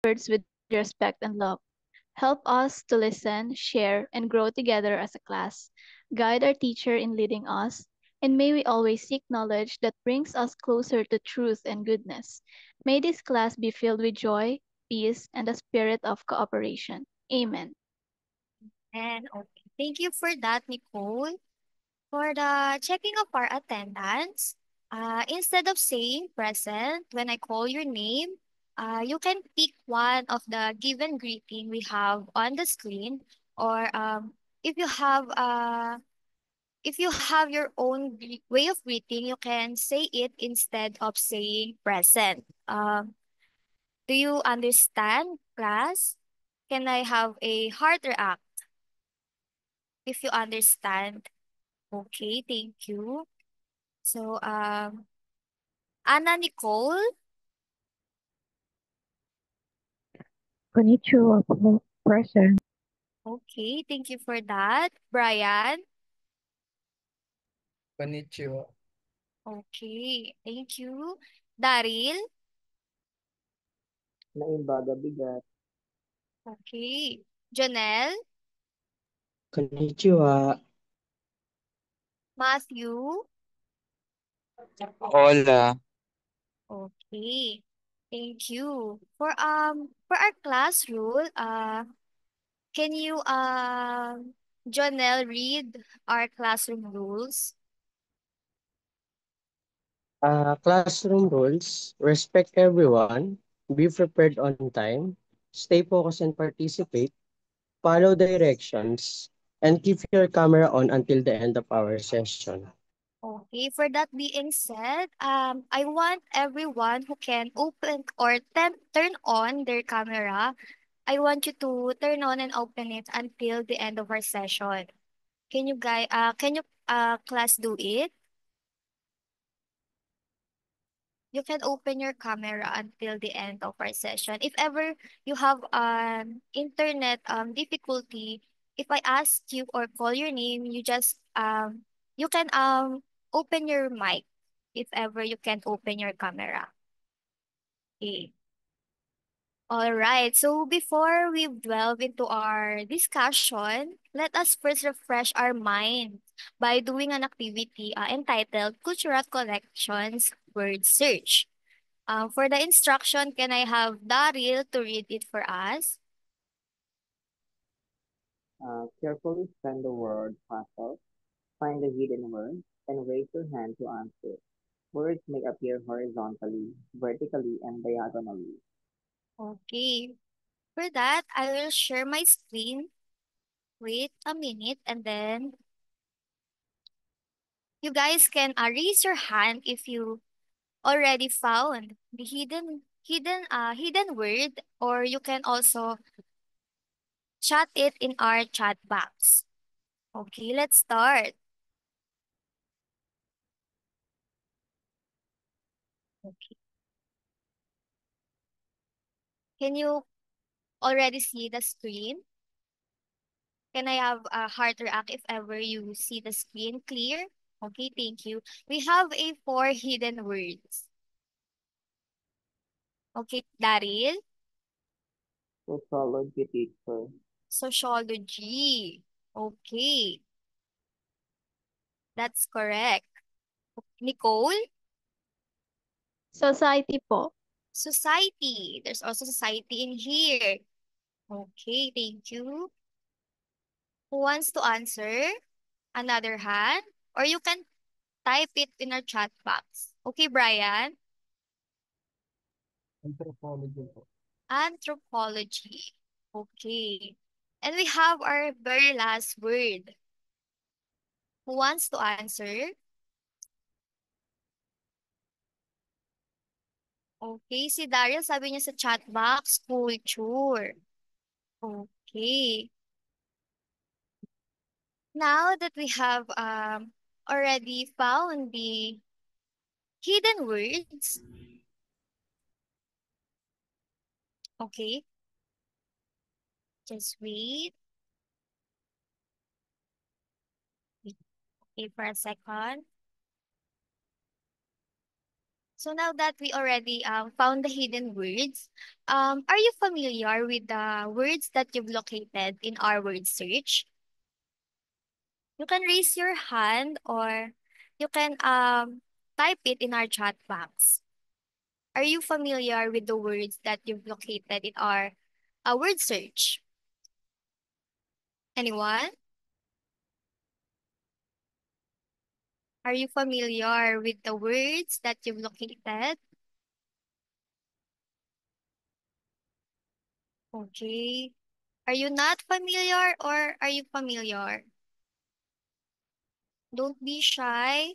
words with respect and love. Help us to listen, share, and grow together as a class. Guide our teacher in leading us, and may we always seek knowledge that brings us closer to truth and goodness. May this class be filled with joy, peace, and a spirit of cooperation. Amen. And okay, thank you for that, Nicole. For the checking of our attendance, instead of saying present when I call your name, you can pick one of the given greeting we have on the screen, or if you have uh, if you have your own way of greeting, you can say it instead of saying present. Do you understand, class? Can I have a heart react if you understand? Okay, thank you. So, Anna Nicole, Konnichiwa po, present. okay, thank you for that. Brian, Konnichiwa. okay, thank you. Daryl, Naimbaga bigat. okay. Jonel, Konnichiwa. Matthew, Hola. okay. Thank you. For our class rule, can you Jonel read our classroom rules? Classroom rules, respect everyone, be prepared on time, stay focused and participate, follow directions, and keep your camera on until the end of our session. Okay, for that being said, I want everyone who can open or turn on their camera. I want you to turn on and open it until the end of our session. Can you class do it? You can open your camera until the end of our session. If ever you have an internet difficulty, if I ask you or call your name, you can open your mic if ever you can open your camera. Okay. All right. So before we delve into our discussion, let us first refresh our mind by doing an activity entitled Cultural Collections Word Search. For the instruction, can I have Daryl to read it for us? Carefully scan the word puzzle, find the hidden word, and raise your hand to answer. Words may appear horizontally, vertically, and diagonally. Okay. For that, I will share my screen. Wait a minute, and then you guys can raise your hand if you already found the hidden word, or you can also chat it in our chat box. Okay, let's start. Okay. Can you already see the screen? Can I have a heart react if ever you see the screen clear? Okay, thank you. We have a four hidden words. Okay, Daryl, Sociology teacher. sociology. Okay, that's correct. Nicole, Society po. society. There's also society in here. Okay, thank you. Who wants to answer? Another hand? Or you can type it in our chat box. Okay, Brian? Anthropology po. Anthropology. Okay. And we have our very last word. Who wants to answer? Okay, si Daryl sabi niya sa chat box, culture. Okay. Now that we have already found the hidden words, okay, just wait. Wait, okay, for a second. So now that we already found the hidden words, are you familiar with the words that you've located in our word search? You can raise your hand or you can type it in our chat box. Are you familiar with the words that you've located in our word search? Anyone? Are you familiar with the words that you've located? Okay. Are you not familiar or are you familiar? Don't be shy.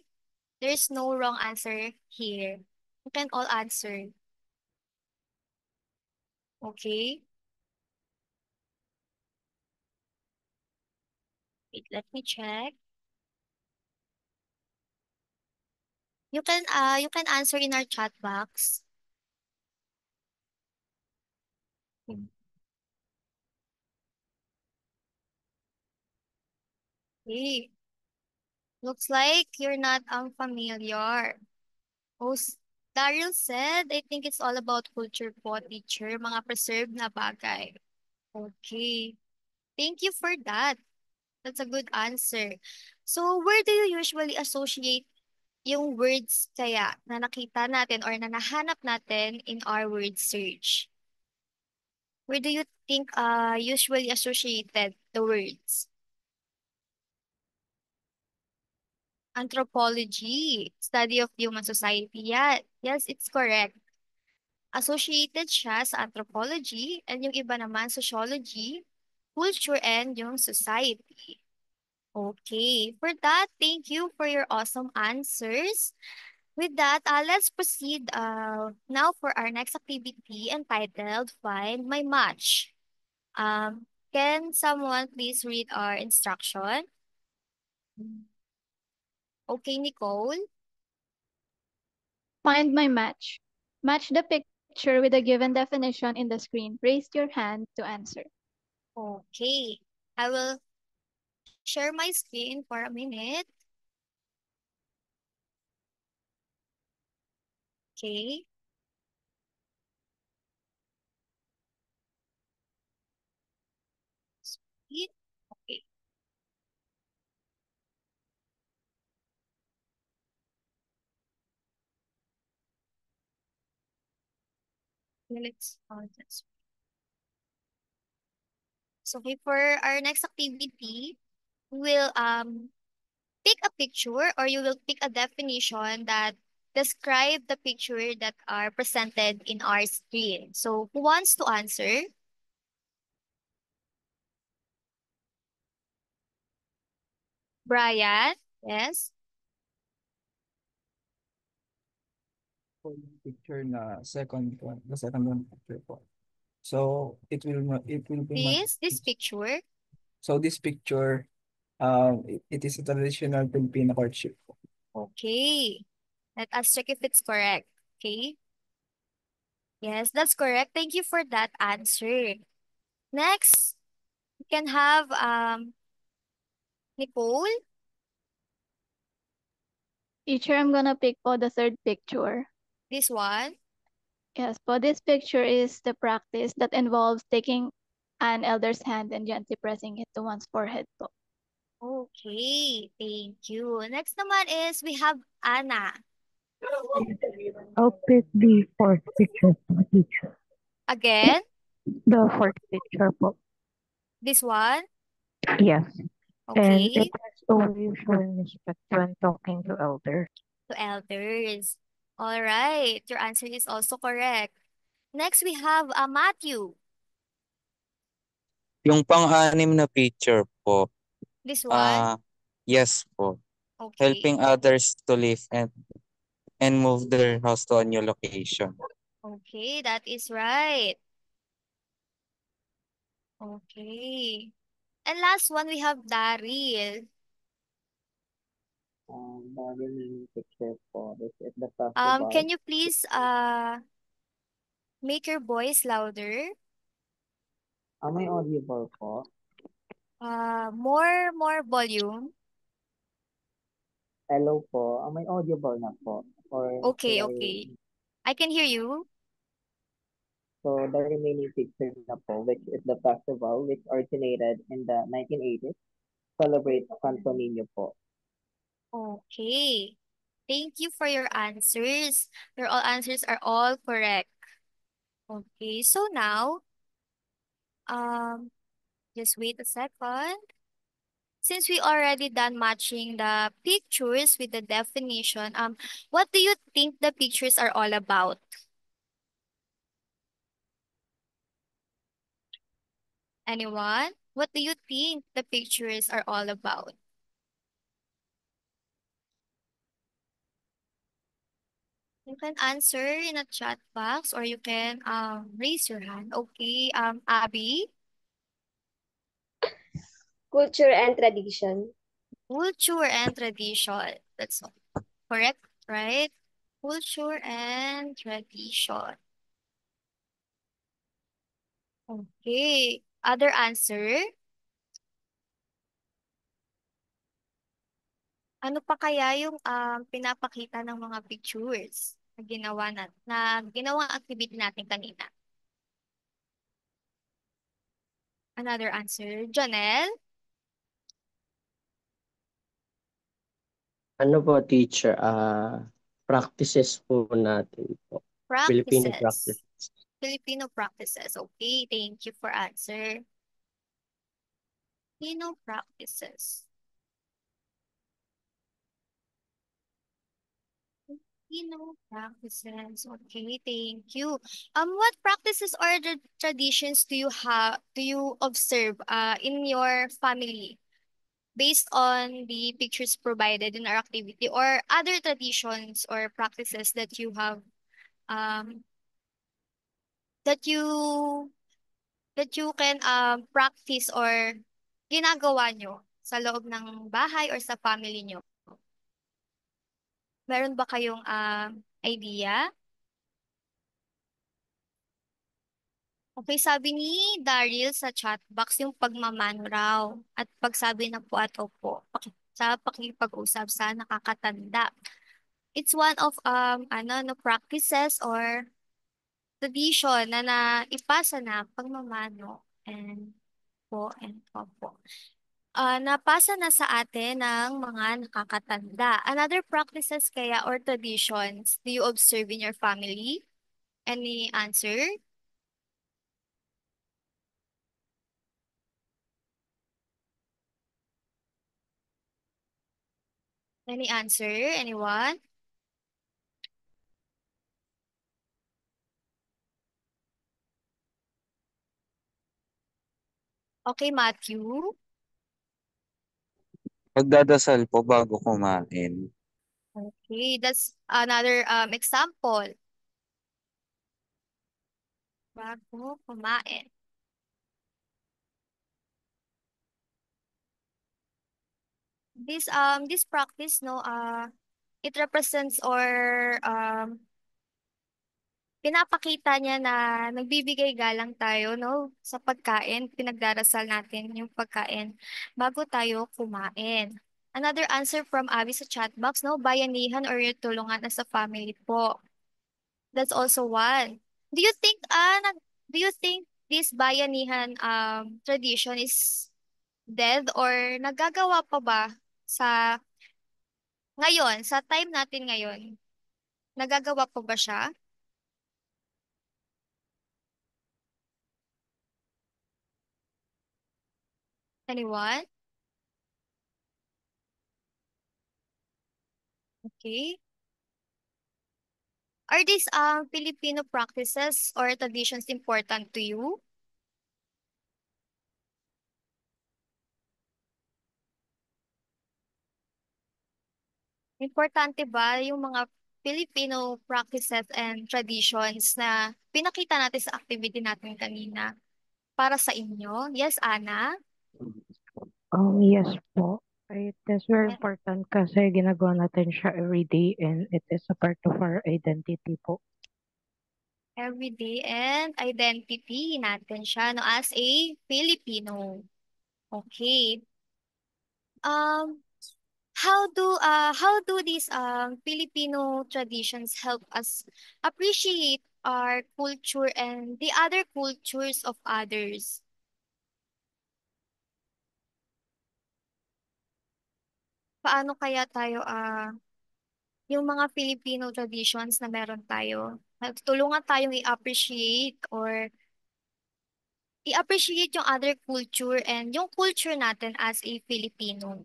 There's no wrong answer here. You can all answer. Okay. Wait, let me check. You can answer in our chat box. Okay. Looks like you're not unfamiliar. Oh, Daryl said, I think it's all about culture po, teacher. Mga preserved na bagay. Okay. Thank you for that. That's a good answer. So, where do you usually associate yung words kaya na nakita natin or na nahanap natin in our word search? Where do you think usually associated the words? Anthropology, study of human society. Yeah, yes, it's correct. Associated siya sa anthropology and yung iba naman sociology, culture, and yung society. Okay, for that, thank you for your awesome answers. With that, let's proceed now for our next activity entitled Find My Match. Can someone please read our instruction? Okay, Nicole. Find my match. Match the picture with the given definition in the screen. Raise your hand to answer. Okay, I will share my screen for a minute. Okay. Speed. Okay. Let's this. So okay, for our next activity, we will pick a picture or you will pick a definition that describe the picture that are presented in our screen. So who wants to answer? Brian? Yes. Po yung picture na the second one picture po. So it will be This picture. so this picture it is a traditional Filipino courtship po. Okay. Let us check if it's correct. Okay. Yes, that's correct. Thank you for that answer. Next, we can have Nicole. Teacher, I'm gonna pick po the third picture. This one. Yes, po, this picture is the practice that involves taking an elder's hand and gently pressing it to one's forehead po. Okay, thank you. Next naman is we have Anna. I'll pick the fourth picture po, teacher. Again, The fourth picture po. this one. Yes. And it Okay, has a way of showing respect when talking to elders. to elders. All right, your answer is also correct. Next, we have Matthew. Yung pang-anim na picture po, This one. yes po. Okay, Helping others to live and move their house to a new location. okay, that is right. Okay. And last one, we have Daryl. Bago yung picture po, is it the Can festival? you please make your voice louder? May audible po? More volume. Hello po, may audible na po? or should Okay, I? okay. I can hear you. So the remaining picture na po, which is the festival which originated in the 1980s, celebrates Santo Niño po. Okay. Thank you for your answers. Your all answers are all correct. Okay, so now, um, just wait a second. Since we already done matching the pictures with the definition, what do you think the pictures are all about? Anyone? What do you think the pictures are all about? You can answer in a chat box or you can raise your hand. Okay, Abby, Culture and tradition. culture and tradition. That's correct, right? Culture and tradition. Okay. Other answer? Ano pa kaya yung pinapakita ng mga pictures na ginawang activity natin kanina? Another answer. Janelle? Ano po, teacher? Practices po natin po. Filipino practice. Practices. Filipino practices. Okay, thank you for answer. Filipino practices. Filipino practices. Okay, thank you. What practices or traditions do you observe in your family based on the pictures provided in our activity or other traditions or practices that you have um that you that you can practice or ginagawa nyo sa loob ng bahay or sa family nyo? Meron ba kayong idea? Okay, sabi ni Daryl sa chat box yung pagmamano raw at pagsabi na po at opo sa pakikipag-usap sa nakakatanda. It's one of no practices or tradition na naipasa na pagmamano and opo. Napasa na sa atin ng mga nakakatanda. Another practices kaya or traditions do you observe in your family? Any answer? Any answer? Anyone? Okay, Matthew. Magdadasal po bago kumain. Okay, that's another example. Bago kumain. This practice no it represents or pinapakita niya na nagbibigay galang tayo no sa pagkain, pinagdarasal natin yung pagkain bago tayo kumain. Another answer from Abby sa chat box no, bayanihan or yung tulungan as a family po. That's also one. Do you think do you think this bayanihan tradition is dead or nagagawa pa ba sa ngayon, sa time natin ngayon? Nagagawa pa ba siya? Anyone? Okay. Are these Filipino practices or traditions important to you? Importante ba yung mga Filipino practices and traditions na pinakita natin sa activity natin kanina para sa inyo? Yes, Ana? Yes po. It is very Yeah. important kasi ginagawa natin siya every day and it is a part of our identity po. Everyday and identity natin siya no, as a Filipino. Okay. Um, how do these Filipino traditions help us appreciate our culture and the other cultures of others? Paano kaya tayo yung mga Filipino traditions na meron tayo, tulungan tayong i-appreciate or i-appreciate yung other culture and yung culture natin as a Filipino.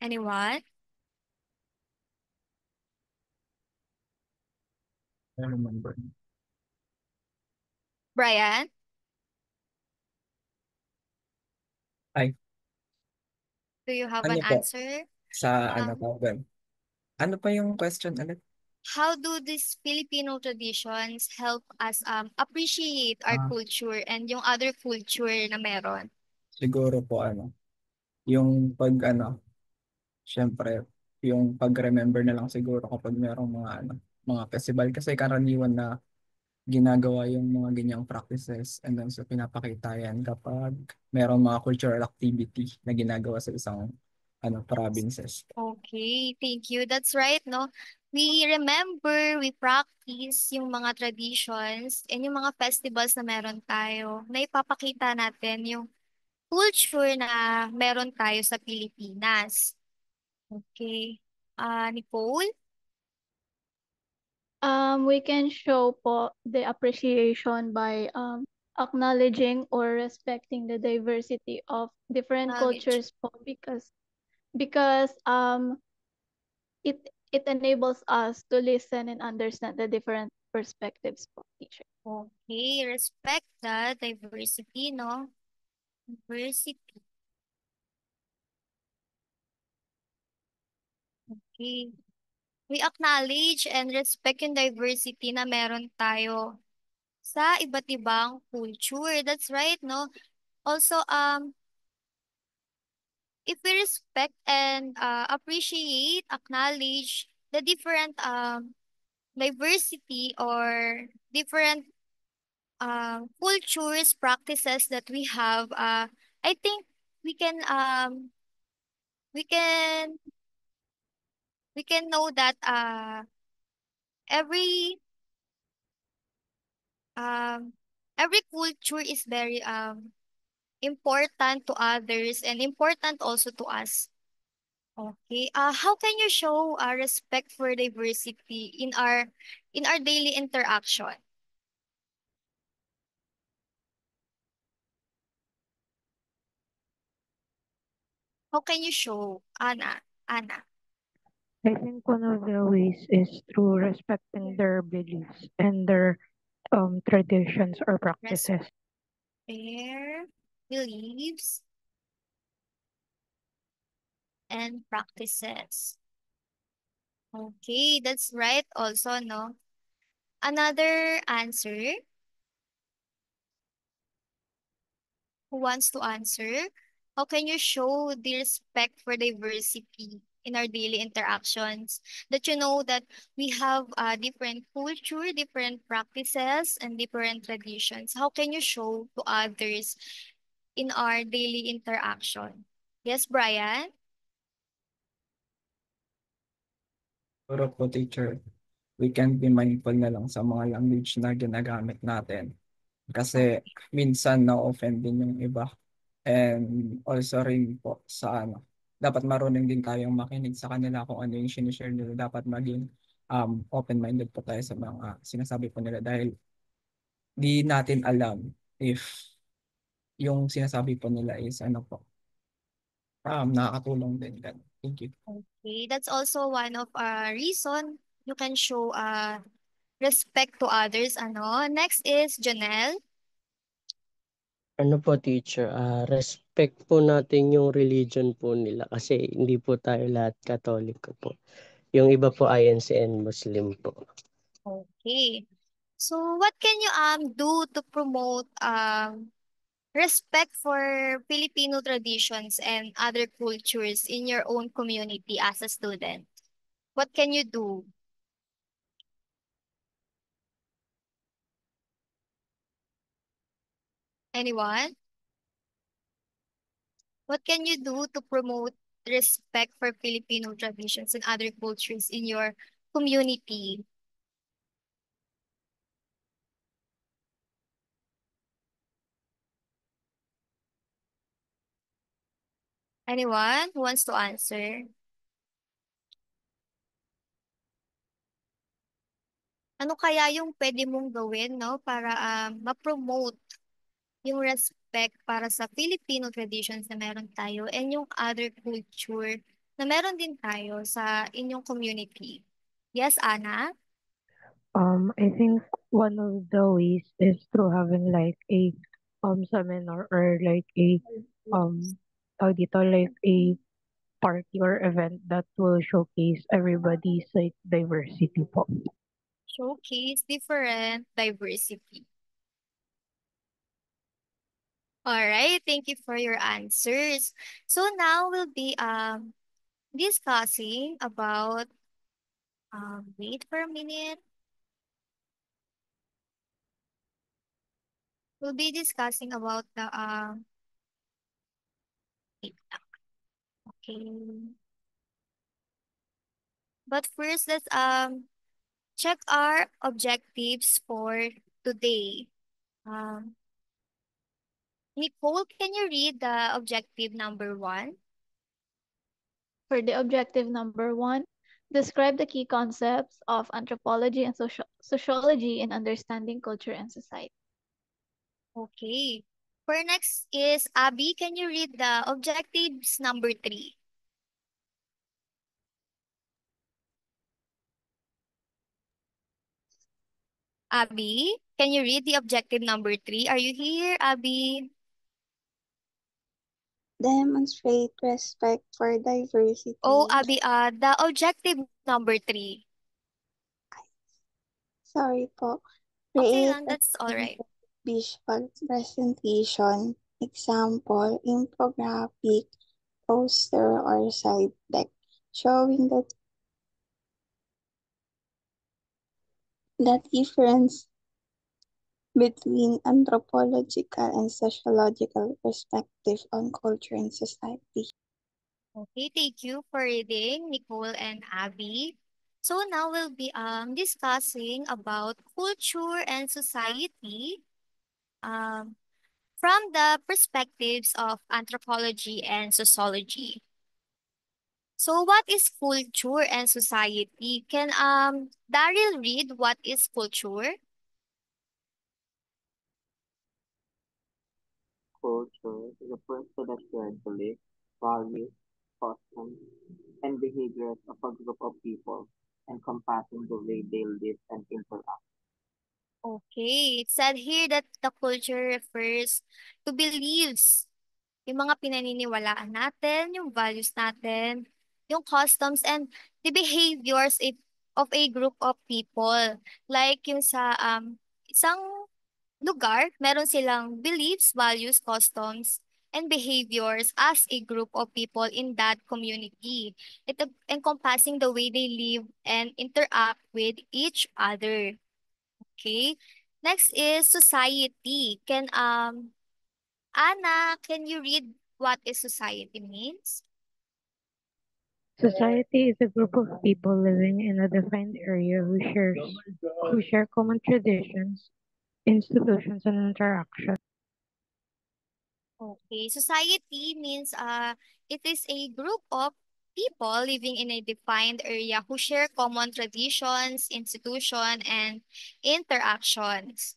Anyone? I remember. Brian? Ay, Do you have ano an po? answer? Sa ano Um, tawag? Ano pa yung question ulit? how do these Filipino traditions help us appreciate our Ah, culture and yung other culture na meron? siguro po yung pag syempre, yung pag-remember na lang siguro kapag merong mga festival kasi karaniwan na ginagawa yung mga ganyang practices and then so pinapakita yan kapag merong mga cultural activity na ginagawa sa isang provinces. Okay, thank you. That's right, no? We remember, we practice yung mga traditions and yung mga festivals na meron tayo na ipapakita natin yung culture na meron tayo sa Pilipinas. Okay. Nicole? We can show po the appreciation by acknowledging or respecting the diversity of different Knowledge. cultures po because it enables us to listen and understand the different perspectives po, teacher. Okay, respect the diversity, no? Diversity. Okay. We acknowledge and respect yung diversity na meron tayo sa iba't ibang culture. That's right, no? Also, if we respect and appreciate, acknowledge the different diversity or different cultures, practices that we have, I think we can um we can we can know that every um every culture is very important to others and important also to us. Okay. How can you show respect for diversity in our daily interaction? How can you show, Anna? Anna. I think one of the ways is through respecting their beliefs and their traditions or Respect practices. their beliefs and practices. Okay, that's right. Also, no. Another answer. Who wants to answer? How can you show the respect for diversity in our daily interactions? That you know that we have different culture, different practices, and different traditions. How can you show to others in our daily interaction? Yes, Brian? Siguro po teacher, we can be mindful na lang sa mga language na ginagamit natin. Kasi minsan na-offend din yung iba. And also rin po sa dapat marunong din tayong makinig sa kanila kung ano yung sinishare nila. Dapat maging open-minded po tayo sa mga sinasabi po nila dahil di natin alam if yung sinasabi po nila is nakakatulong din. Thank you. Okay, that's also one of reason you can show respect to others. Ano? Next is Janelle. Ano po teacher, respect po natin yung religion po nila kasi hindi po tayo lahat Katoliko po. Yung iba po INC and Muslim po. Okay. So what can you do to promote respect for Filipino traditions and other cultures in your own community as a student? What can you do? Anyone? What can you do to promote respect for Filipino traditions and other cultures in your community? Anyone who wants to answer? Ano kaya yung pwede mong gawin, no, para ma-promote yung respect para sa Filipino traditions na meron tayo and yung other culture na meron din tayo sa inyong community? Yes, Ana? I think one of the ways is through having like a seminar or like a tawag dito, like a party or event that will showcase everybody's like diversity po. Showcase different diversity. All right, thank you for your answers. So now we'll be discussing about wait for a minute. We'll be discussing about the wait lang. Okay. But first, let's check our objectives for today. Um, Nicole, can you read the objective number 1? For the objective number 1, describe the key concepts of anthropology and sociology in understanding culture and society. Okay. For next is Abby, can you read the objectives number 3? Abby, can you read the objective number 3? Are you here, Abby? Demonstrate respect for diversity. Oh, Abby, the objective number 3. Sorry po. Okay Create lang, a that's all right. visual presentation, example, infographic, poster, or slide deck, showing the difference between anthropological and sociological perspective on culture and society. Okay, thank you for reading, Nicole and Abby. So now we'll be discussing about culture and society um, from the perspectives of anthropology and sociology. So what is culture and society? Can Daryl read what is culture? Culture refers to the shared beliefs, values, customs, and behaviors of a group of people, encompassing the way they live and interact. Okay, it said here that the culture refers to beliefs, yung mga pinaniniwalaan natin, yung values natin, yung customs, and the behaviors of a group of people. Like yung sa isang lugar, meron silang beliefs, values, customs, and behaviors as a group of people in that community. It encompassing the way they live and interact with each other. Okay. Next is society. Anna, can you read what is society means? Society is a group of people living in a defined area who share common traditions, institutions, and interactions. Okay, society means it is a group of people living in a defined area who share common traditions, institution, and interactions.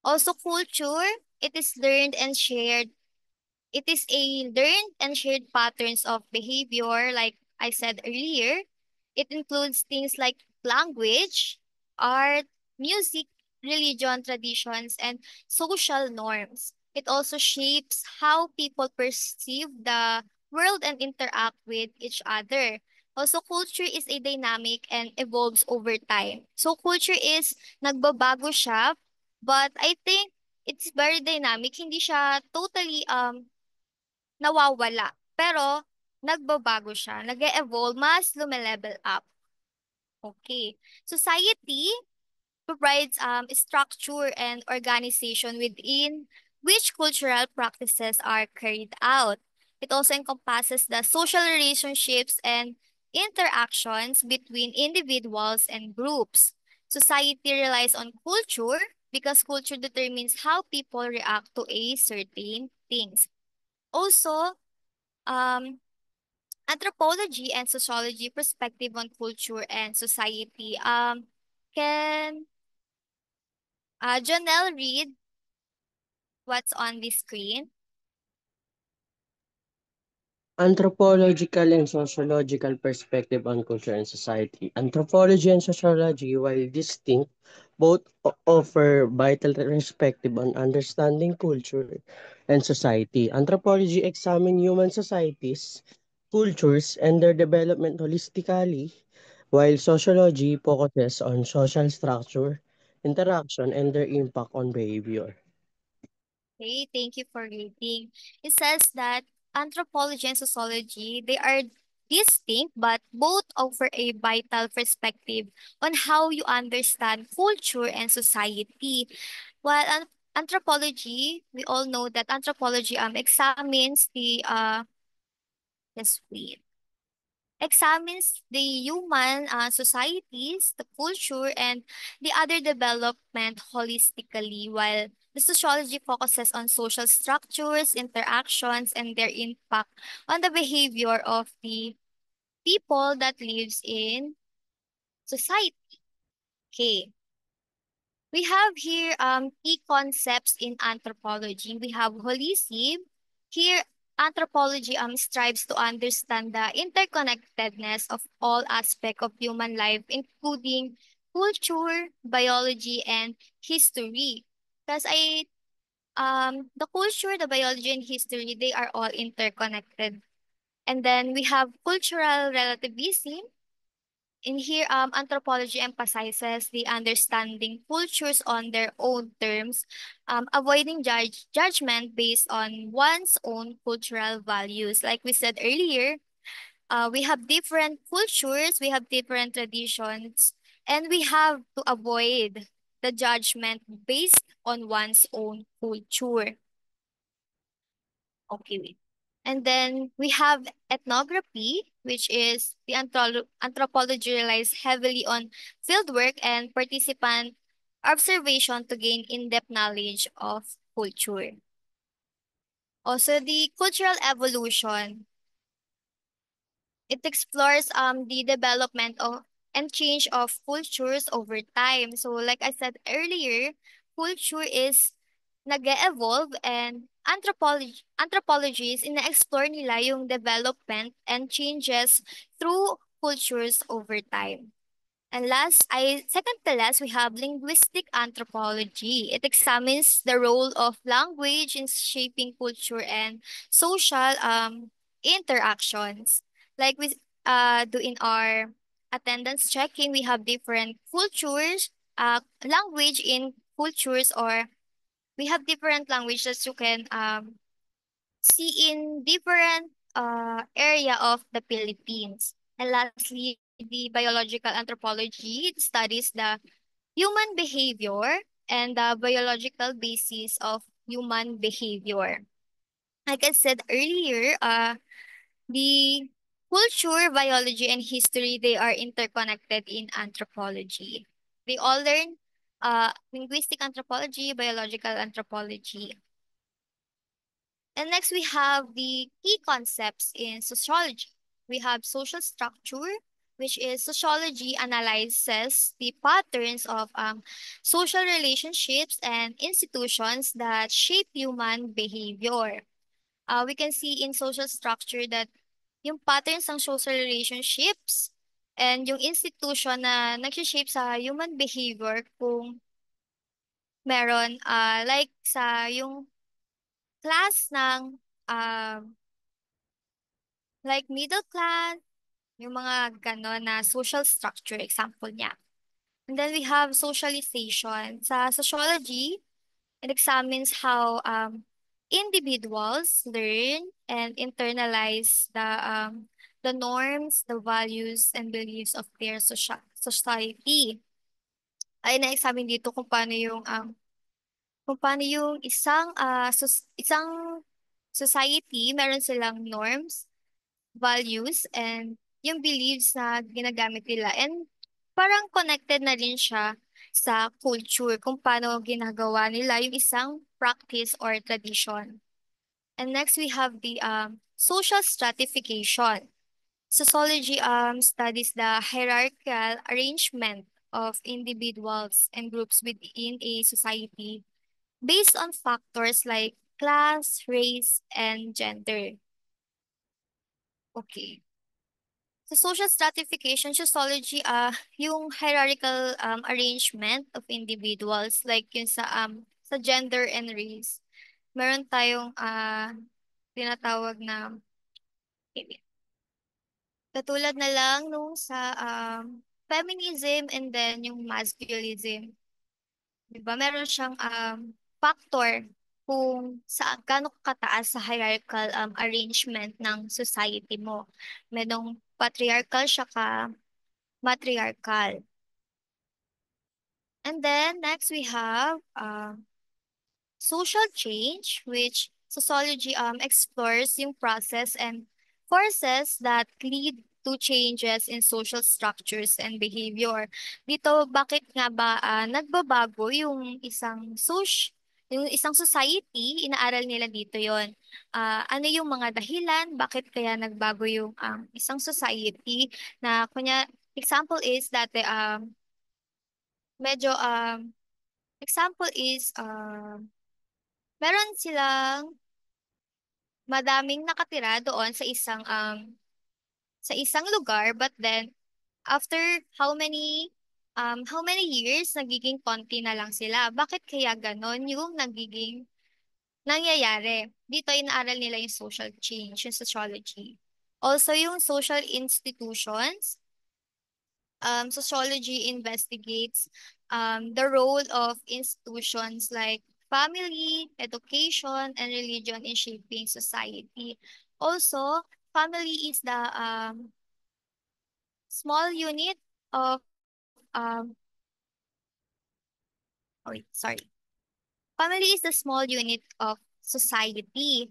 Also culture, it is learned and shared. It is a learned and shared patterns of behavior like I said earlier. It includes things like language, art, music, religion, traditions, and social norms. It also shapes how people perceive the world and interact with each other. Also, culture is a dynamic and evolves over time. So, culture is nagbabago siya, but I think it's very dynamic. Hindi siya totally nawawala. Pero, nagbabago siya. Nag-evolve, mas lume-level up. Okay. Society provides structure and organization within which cultural practices are carried out. It also encompasses the social relationships and interactions between individuals and groups. Society relies on culture because culture determines how people react to a certain things. Also, um, anthropology and sociology perspective on culture and society. Can Janelle read what's on the screen? Anthropological and sociological perspective on culture and society. Anthropology and sociology, while distinct, both offer vital perspective on understanding culture and society. Anthropology examines human societies, cultures, and their development holistically, while sociology focuses on social structure, interaction, and their impact on behavior. Okay, thank you for reading. It says that anthropology and sociology, they are distinct but both offer a vital perspective on how you understand culture and society. While anthropology, we all know that anthropology examines the just wait examines the human societies, the culture, and the other development holistically, while the sociology focuses on social structures, interactions, and their impact on the behavior of the people that lives in society. Okay. We have here key concepts in anthropology. We have holism. Here, anthropology strives to understand the interconnectedness of all aspects of human life, including culture, biology, and history. Because the culture, the biology, and history, they are all interconnected. And then we have cultural relativism. In here, anthropology emphasizes the understanding cultures on their own terms, avoiding judgment based on one's own cultural values. Like we said earlier, we have different cultures, we have different traditions, and we have to avoid the judgment based on one's own culture. Okay, wait. And then we have ethnography, which is the anthropology relies heavily on fieldwork and participant observation to gain in-depth knowledge of culture. Also, the cultural evolution. It explores the development of and change of cultures over time. So like I said earlier, culture is nag-evolve and anthropology is ina-explore nila yung development and changes through cultures over time. And second to last, we have linguistic anthropology. It examines the role of language in shaping culture and social interactions. Like we do in our attendance checking, we have different cultures, language in cultures, or we have different languages you can see in different area of the Philippines. And lastly, the biological anthropology studies the human behavior and the biological basis of human behavior. Like I said earlier, the culture, biology, and history, they are interconnected in anthropology. They all learn linguistic anthropology, biological anthropology. And next, we have the key concepts in sociology. We have social structure, which is sociology analyzes the patterns of social relationships and institutions that shape human behavior. We can see in social structure that yung patterns ng social relationships and yung institution na nag-shape sa human behavior kung meron like sa yung class ng like middle class, yung mga gano'n na social structure, example niya. And then we have socialization. Sa sociology, it examines how individuals learn and internalize the norms, the values, and beliefs of their society. Ay na-examine dito kung paano yung kung paano yung isang society, meron silang norms, values, and yung beliefs na ginagamit nila. And parang connected na rin siya sa culture, kung paano ginagawa nila yung isang practice or tradition. And next, we have the social stratification. Sociology studies the hierarchical arrangement of individuals and groups within a society based on factors like class, race, and gender. Okay. So social stratification, sociology, yung hierarchical arrangement of individuals, like yun sa gender and race. Meron tayong tinatawag na, katulad na lang nung sa feminism and then yung masculinism. Diba? Meron siyang factor kung sa gaano kataas sa hierarchical arrangement ng society mo. Merong patriarchal siya ka matriarchal. And then next we have social change, which sociology explores yung process and forces that lead to changes in social structures and behavior. Dito, bakit nga ba nagbabago yung isang society, inaaral nila dito yon. Ano yung mga dahilan, bakit kaya nagbago yung isang society na example is dati medyo example is meron silang madaming nakatira doon sa isang lugar, but then after how many years nagiging konti na lang sila. Bakit kaya ganon yung nagiging nangyayari? Dito inaaral nila yung social change, yung sociology. Also yung social institutions. Sociology investigates the role of institutions like family, education, and religion in shaping society. Also, family is the small unit of Family is the small unit of society.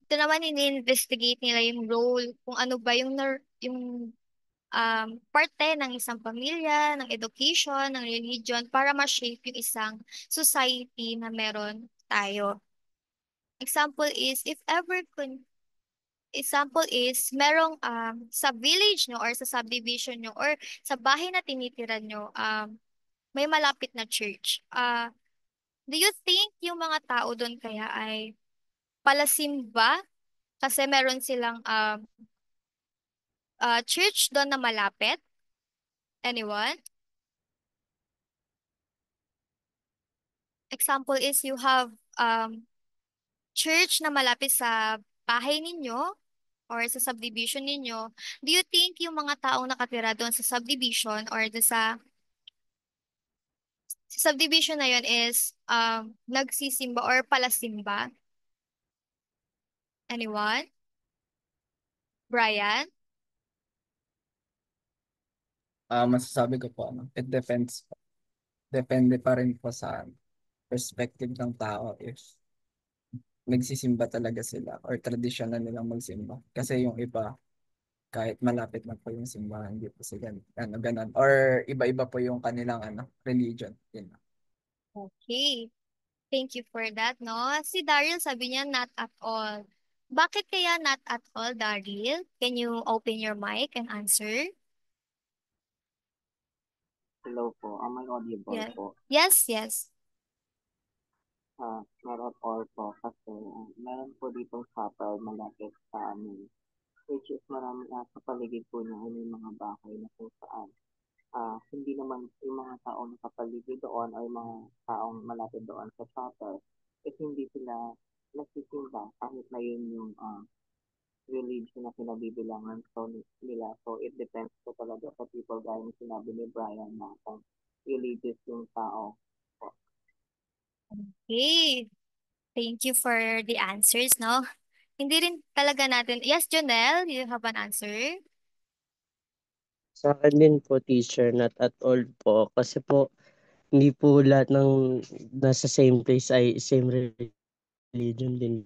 Ito naman ini-investigate nila yung role, kung ano ba yung parte ng isang pamilya, ng education, ng religion para ma-shape yung isang society na meron tayo. Example is, merong sa village nyo or sa subdivision nyo or sa bahay na tinitira nyo, may malapit na church. Do you think yung mga tao doon kaya ay palasimba kasi meron silang church doon na malapit? Anyone? Example is you have church na malapit sa bahay ninyo or sa subdivision ninyo. Do you think yung mga taong nakatira doon sa subdivision or sa subdivision na yun is nagsisimba or palasimba? Anyone? Brian? Masasabi ko po, it depends. Depende pa rin po sa perspective ng tao if nagsisimba talaga sila or tradisyon na nilang magsimba. Kasi yung iba, kahit malapit na po yung simbahan, hindi po sila ganun. Or iba-iba po yung kanilang religion. Yun. Okay. Thank you for that, no? Si Daryl sabi niya not at all. Bakit kaya not at all, Daryl? Can you open your mic and answer? Hello po. Am I audible Yeah. po? Yes, yes. Not at all po. Kasi meron po dito chapel malapit sa amin. Which is marami sa paligid po niya ay may mga bahay na kung saan hindi naman yung mga taong nakapaligid doon o yung mga taong malapit doon sa chapel hindi sila nagsisimba kahit na yun yung religion na kinabibilangan nila. So, it depends po talaga sa people gaya ng sinabi ni Brian na kung religious yung tao. Okay. Thank you for the answers, no? Hindi rin talaga natin. Yes, Jonel, you have an answer? Sa akin din po, teacher, not at all po. Kasi po, Hindi po lahat ng nasa same place ay same religion din.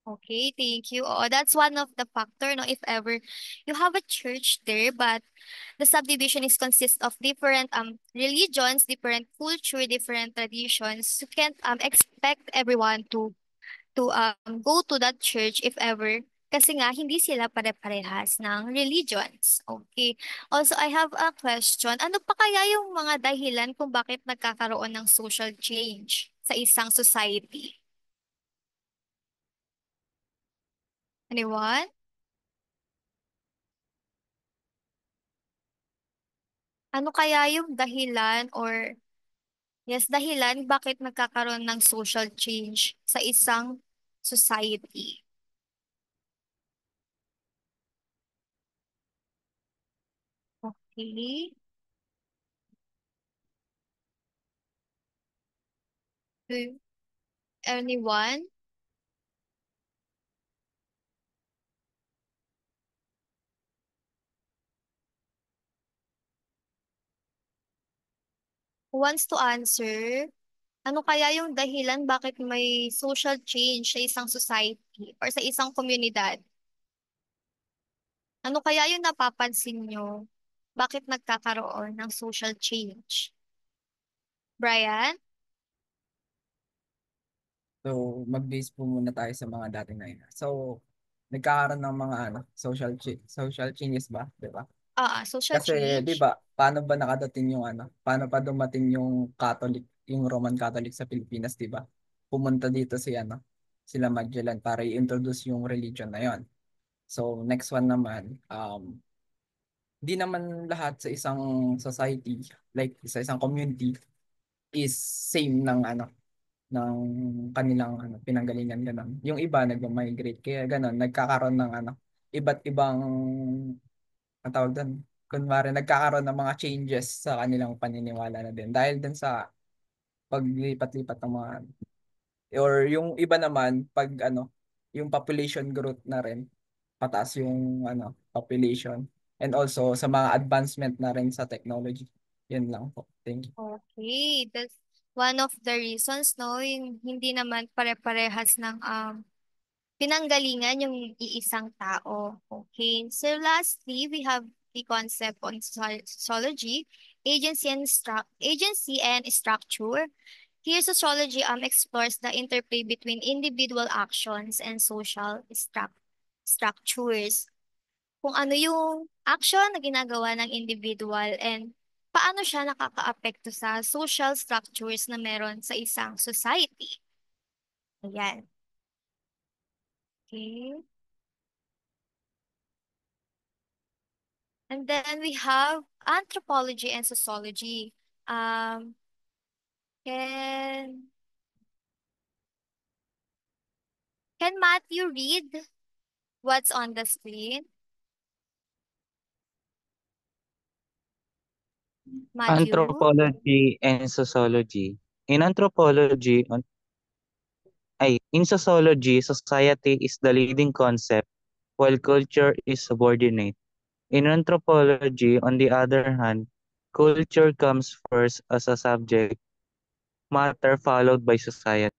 Okay, thank you. Oo, that's one of the factor, no, if ever you have a church there, but the subdivision is consist of different religions, different culture, different traditions. You can't expect everyone to go to that church if ever kasi nga hindi sila pare-parehas ng religions. Okay. Also, I have a question. Ano pa kaya yung mga dahilan kung bakit nagkakaroon ng social change sa isang society? Anyone? Ano kaya yung dahilan or yes, dahilan bakit nagkakaroon ng social change sa isang society? Okay. Do anyone who wants to answer? Ano kaya yung dahilan bakit may social change sa isang society or sa isang komunidad? Ano kaya yung napapansin nyo? Bakit nagkakaroon ng social change? Brian? So, mag-base po muna tayo sa mga dati na yun. So, nagkakaroon ng mga social changes ba, 'di ba? Social Kasi 'di change? ba, paano ba nakadating yung paano pa dumating yung Catholic, yung Roman Catholic sa Pilipinas, 'di ba? Pumunta dito sila Magellan para i-introduce yung religion na yon. So, next one naman, di naman lahat sa isang society, like sa isang community is same ng kanilang pinanggalingan ganun. Yung iba nag-migrate kaya ganun, nagkakaroon ng iba't ibang ang tawag doon. Kunwari nagkakaroon ng mga changes sa kanilang paniniwala na din dahil din sa paglipat-lipat ng mga or yung iba naman pag yung population growth na rin pataas yung population and also sa mga advancement na rin sa technology. Yun lang po. Thank you. Okay, that's one of the reasons, no? Yung hindi naman pare-parehas ng pinanggalingan yung iisang tao. Okay, so lastly, we have the concept on sociology, agency and structure. Here, sociology explores the interplay between individual actions and social structures. Kung ano yung action na ginagawa ng individual and paano siya nakakaapekto sa social structures na meron sa isang society. Ayan. Okay. And then we have anthropology and sociology. Um, can can Matthew read what's on the screen? Matthew? Anthropology and sociology. In anthropology, in sociology, society is the leading concept, while culture is subordinate. In anthropology, on the other hand, culture comes first as a subject matter followed by society.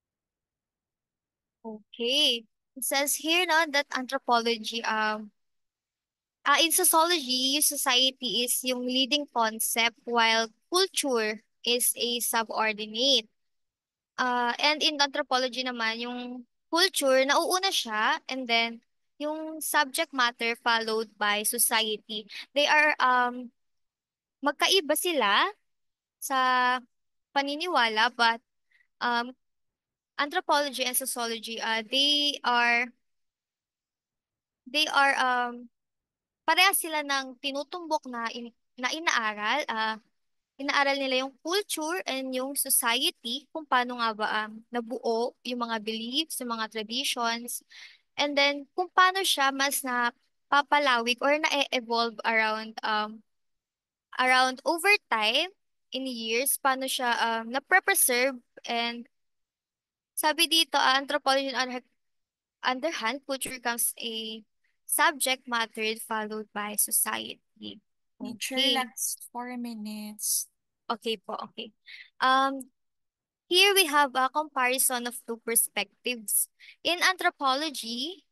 Okay. It says here no, that anthropology, in sociology, society is yung leading concept while culture is a subordinate. And in anthropology naman, yung culture, nauuna siya, and then yung subject matter followed by society. They are, magkaiba sila sa paniniwala, but um, anthropology and sociology, they are parehas sila ng tinutumbok na inaaral. Inaaral nila yung culture and yung society, kung paano nga ba nabuo yung mga beliefs, yung mga traditions, and then kung paano siya mas napapalawig or na-evolve around over time, in years, paano siya na-preserve. And sabi dito, anthropology on other hand, culture becomes a subject matter followed by society. Teacher, Okay. last 4 minutes. Okay po, okay. Um, Here we have a comparison of two perspectives. In anthropology,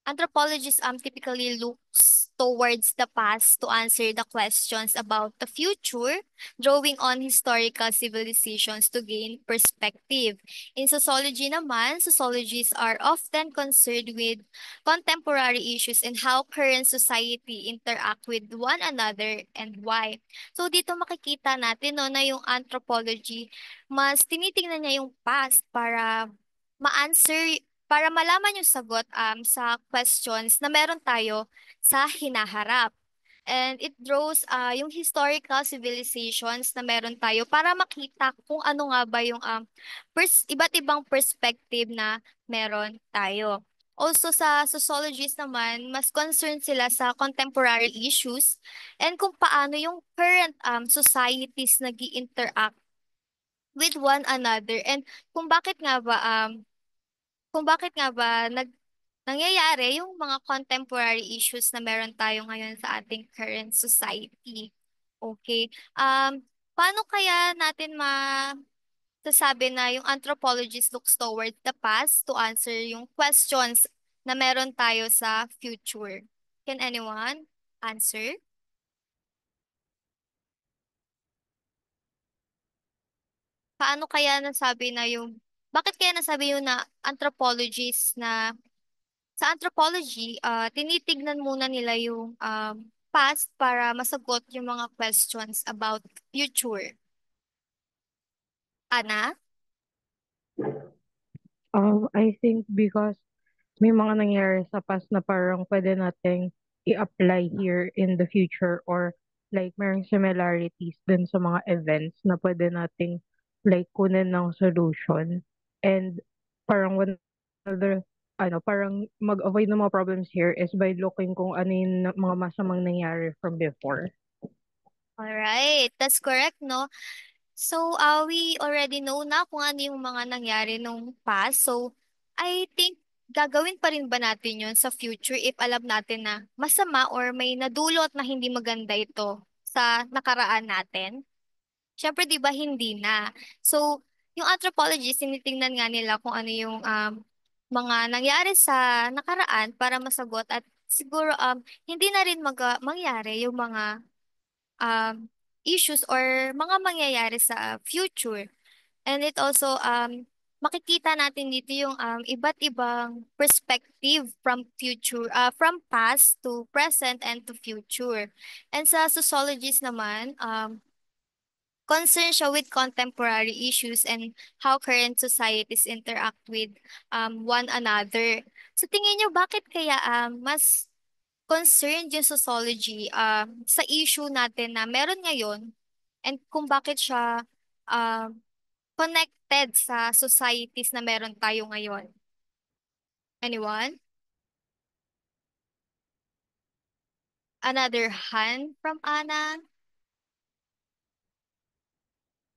anthropologists typically looks towards the past to answer the questions about the future, drawing on historical civilizations to gain perspective. In sociology naman, sociologists are often concerned with contemporary issues and how current society interact with one another and why. So dito makikita natin no, na yung anthropology, mas tinitingnan niya yung past ma-answer para malaman yung sagot sa questions na meron tayo sa hinaharap. And it draws yung historical civilizations na meron tayo para makita kung ano nga ba yung iba't ibang perspective na meron tayo. Also sa sociologists naman, mas concerned sila sa contemporary issues and kung paano yung current societies nag interact with one another and kung bakit nga ba nangyayari yung mga contemporary issues na meron tayo ngayon sa ating current society. Okay. Paano kaya natin masasabi na yung anthropologist looks toward the past to answer yung questions na meron tayo sa future? Can anyone answer? Paano kaya bakit kaya nasabi yung na anthropologist na sa anthropology, tinitignan muna nila yung past para masagot yung mga questions about future. Ana? I think because may mga nangyari sa past na parang pwede nating i-apply here in the future or like merong similarities dun sa mga events na pwede nating like kunin ng solution and parang one of the parang mag-avoid ng mga problems here is by looking kung ano yung mga masamang nangyari from before. Alright, that's correct, no? So, we already know na kung ano yung mga nangyari nung past. So, I think gagawin pa rin ba natin yun sa future if alam natin na masama or may nadulot na hindi maganda ito sa nakaraan natin? Siyempre, di ba, hindi na. So, yung anthropologists, tinitingnan nga nila kung ano yung mga nangyari sa nakaraan para masagot at siguro hindi na rin mangyari yung mga um, issues or mga mangyayari sa future. And it also, makikita natin dito yung iba't ibang perspective from from past to present and to future. And sa sociologists naman, concerned siya with contemporary issues and how current societies interact with one another. Sa tingin niyo, bakit kaya mas concerned yung sociology sa issue natin na meron ngayon and kung bakit siya um, connected sa societies na meron tayo ngayon? Anyone? Another hand from Anna?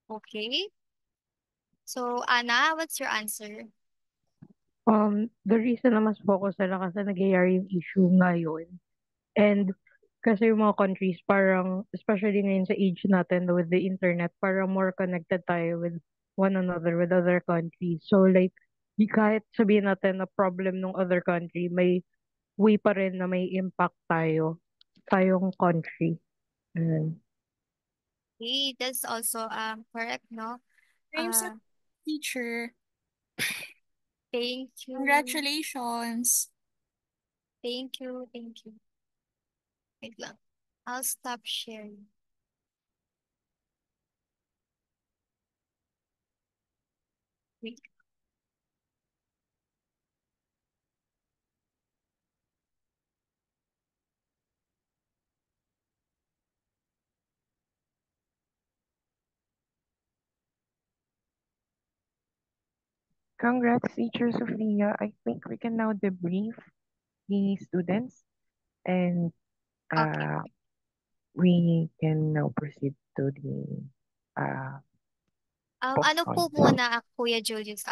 Okay. So, Anna, what's your answer? The reason na mas focus sila kasi nagyayari yung issue ngayon. And kasi yung mga countries parang, especially ngayon sa age natin with the internet, parang more connected tayo with one another, with other countries. So like, kahit sabihin natin na problem ng other country, may way pa rin na may impact tayong country. Ayan. Okay, that's also correct, no? Frames Uh, teacher. Thank you. Congratulations. Thank you. Thank you. Wait lang. I'll stop sharing. Wait. Congrats, Teacher Sophia. I think we can now debrief the students and Okay. we can now proceed to the Ano po post-ons. muna, Kuya Julius?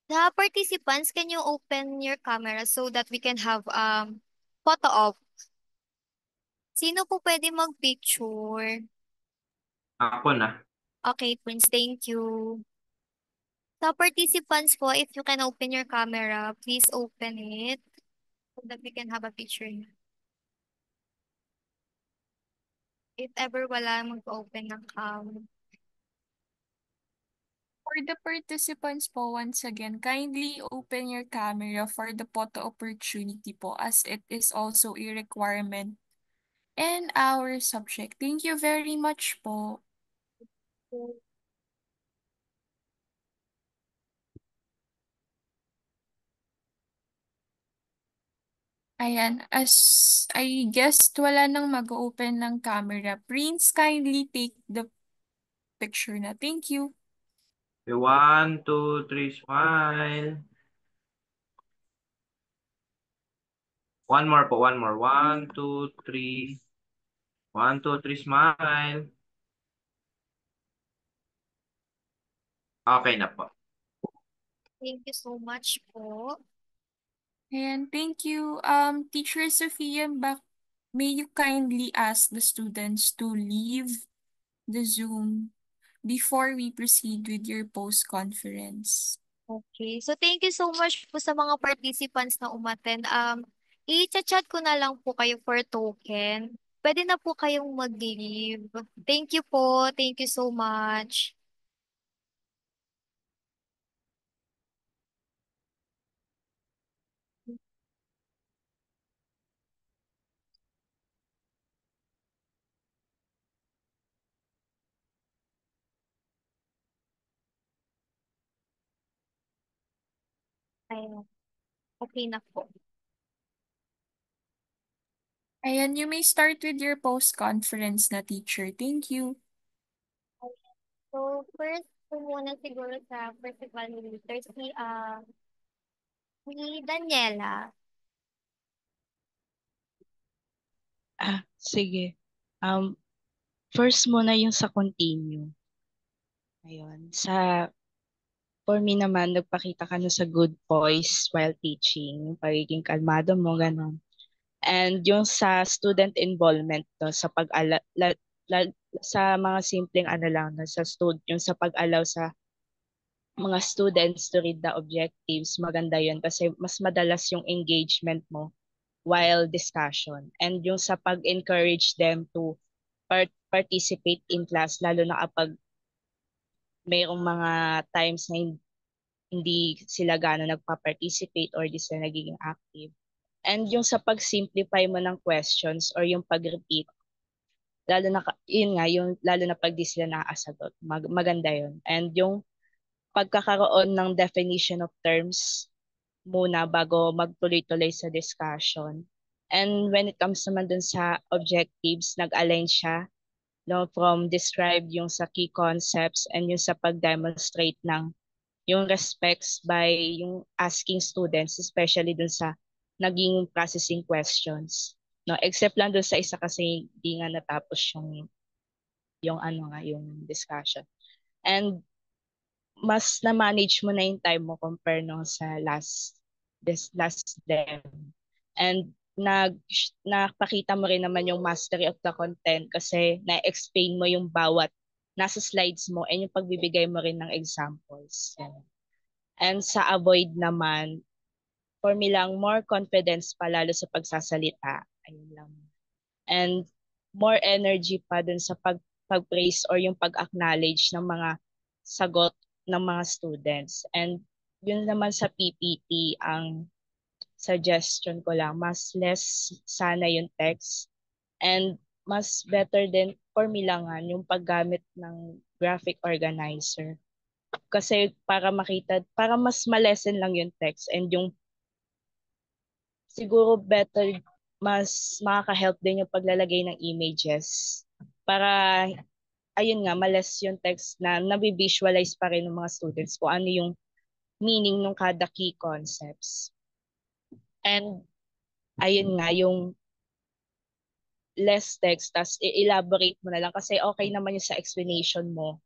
The participants, can you open your camera so that we can have photo op? Sino po pwede mag-picture? Ako na. Okay, Prince, thank you. Sa participants po, if you can open your camera, please open it so that we can have a picture. If ever wala mag-open ng cam. For the participants po, once again, kindly open your camera for the photo opportunity po as it is also a requirement in our subject. Thank you very much po. Ayan, as I guess wala nang mag-open ng camera. Prince, kindly take the picture na. Thank you. 1, 2, 3, smile. One more po, one more. 1, 2, 3. 1, 2, 3, smile. Okay na po. Thank you so much po. Ayan, thank you. Teacher Sophia, may you kindly ask the students to leave the Zoom before we proceed with your post-conference. Okay. So, thank you so much po sa mga participants na umattend. I-chat ko na lang po kayo for token. Pwede na po kayong mag-leave. Thank you po. Thank you so much. Ayan. Okay na po. Ayan, you may start with your post-conference na, teacher. Thank you. So, first po muna siguro sa principal leader, si Daniela. Sige. First muna yung sa continue. Ayun. For me naman, nagpakita ka na sa good voice while teaching, yung pagiging kalmado mo, gano'n. And yung sa student involvement, no, sa sa mga simpleng ano lang, no, yung sa pag-allow sa mga students to read the objectives, maganda yun kasi mas madalas yung engagement mo while discussion. And yung sa pag-encourage them to participate in class, lalo na kapag mayroong mga times na hindi sila gano'n nagpa-participate or di sila nagiging active. And yung sa pag-simplify mo ng questions or yung pag-repeat, lalo na, yun nga, yung, lalo na pag di sila nakakasagot, maganda yun. And yung pagkakaroon ng definition of terms muna bago magtuloy-tuloy sa discussion. And when it comes naman dun sa objectives, nag-align siya, no, from describe yung sa key concepts and yung sa pag-demonstrate ng yung respects by yung asking students, especially dun sa naging processing questions. No, except lang dun sa isa kasi hindi nga natapos yung ano nga, yung discussion. And mas na-manage mo na yung time mo compare nung sa last dem. And napakita mo rin naman yung mastery of the content kasi na-explain mo yung bawat nasa slides mo and yung pagbibigay mo rin ng examples. Yan. And sa avoid naman, for me lang, more confidence pa lalo sa pagsasalita. Ayun lang. And more energy pa dun sa pag-praise or yung pag-acknowledge ng mga sagot ng mga students. And yun naman sa PPT, ang suggestion ko lang, mas less sana yung text and mas better din for me lang yung paggamit ng graphic organizer. Kasi para makita, para mas malesen lang yung text and yung siguro better, mas makaka-help din yung paglalagay ng images para ayun nga, malas yung text na nabivisualize pa rin ng mga students kung ano yung meaning ng kada key concepts. And ayun nga, yung less text, tas i-elaborate mo na lang kasi okay naman yung sa explanation mo.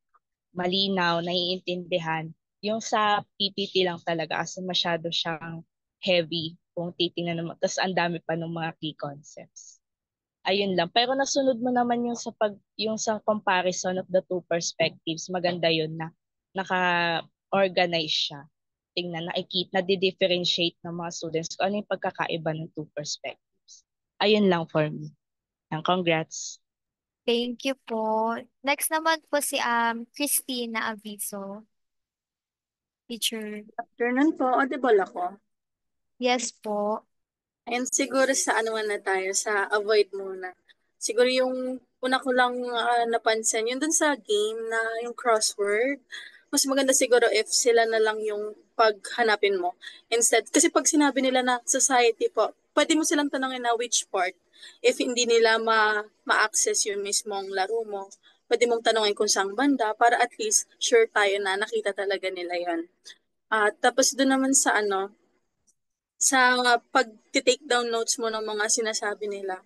Malinaw, naiintindihan. Yung sa PPT lang talaga kasi masyado siyang heavy kung titingnan naman. Tapos ang dami pa ng mga key concepts. Ayun lang. Pero nasunod mo naman yung yung sa comparison of the two perspectives. Maganda yun na naka-organize siya. Tingnan, nakikita, na-differentiate ng mga students kung ano yung pagkakaiba ng two perspectives. Ayun lang for me. And congrats. Thank you po. Next naman po si Christina Aviso. Teacher. Afternoon po, audible ako. Yes po. Ayun, siguro sa ano na tayo, sa avoid muna. Siguro yung una ko lang napansin, yun dun sa game na yung crossword, mas maganda siguro if sila na lang yung paghanapin mo. Instead, kasi pag sinabi nila na society po, pwede mo silang tanongin na which part. If hindi nila ma-access yung mismong laro mo, pwede mong tanongin kung saan banda para at least sure tayo na nakita talaga nila yon. Tapos doon naman sa sa pag-take down notes mo ng mga sinasabi nila,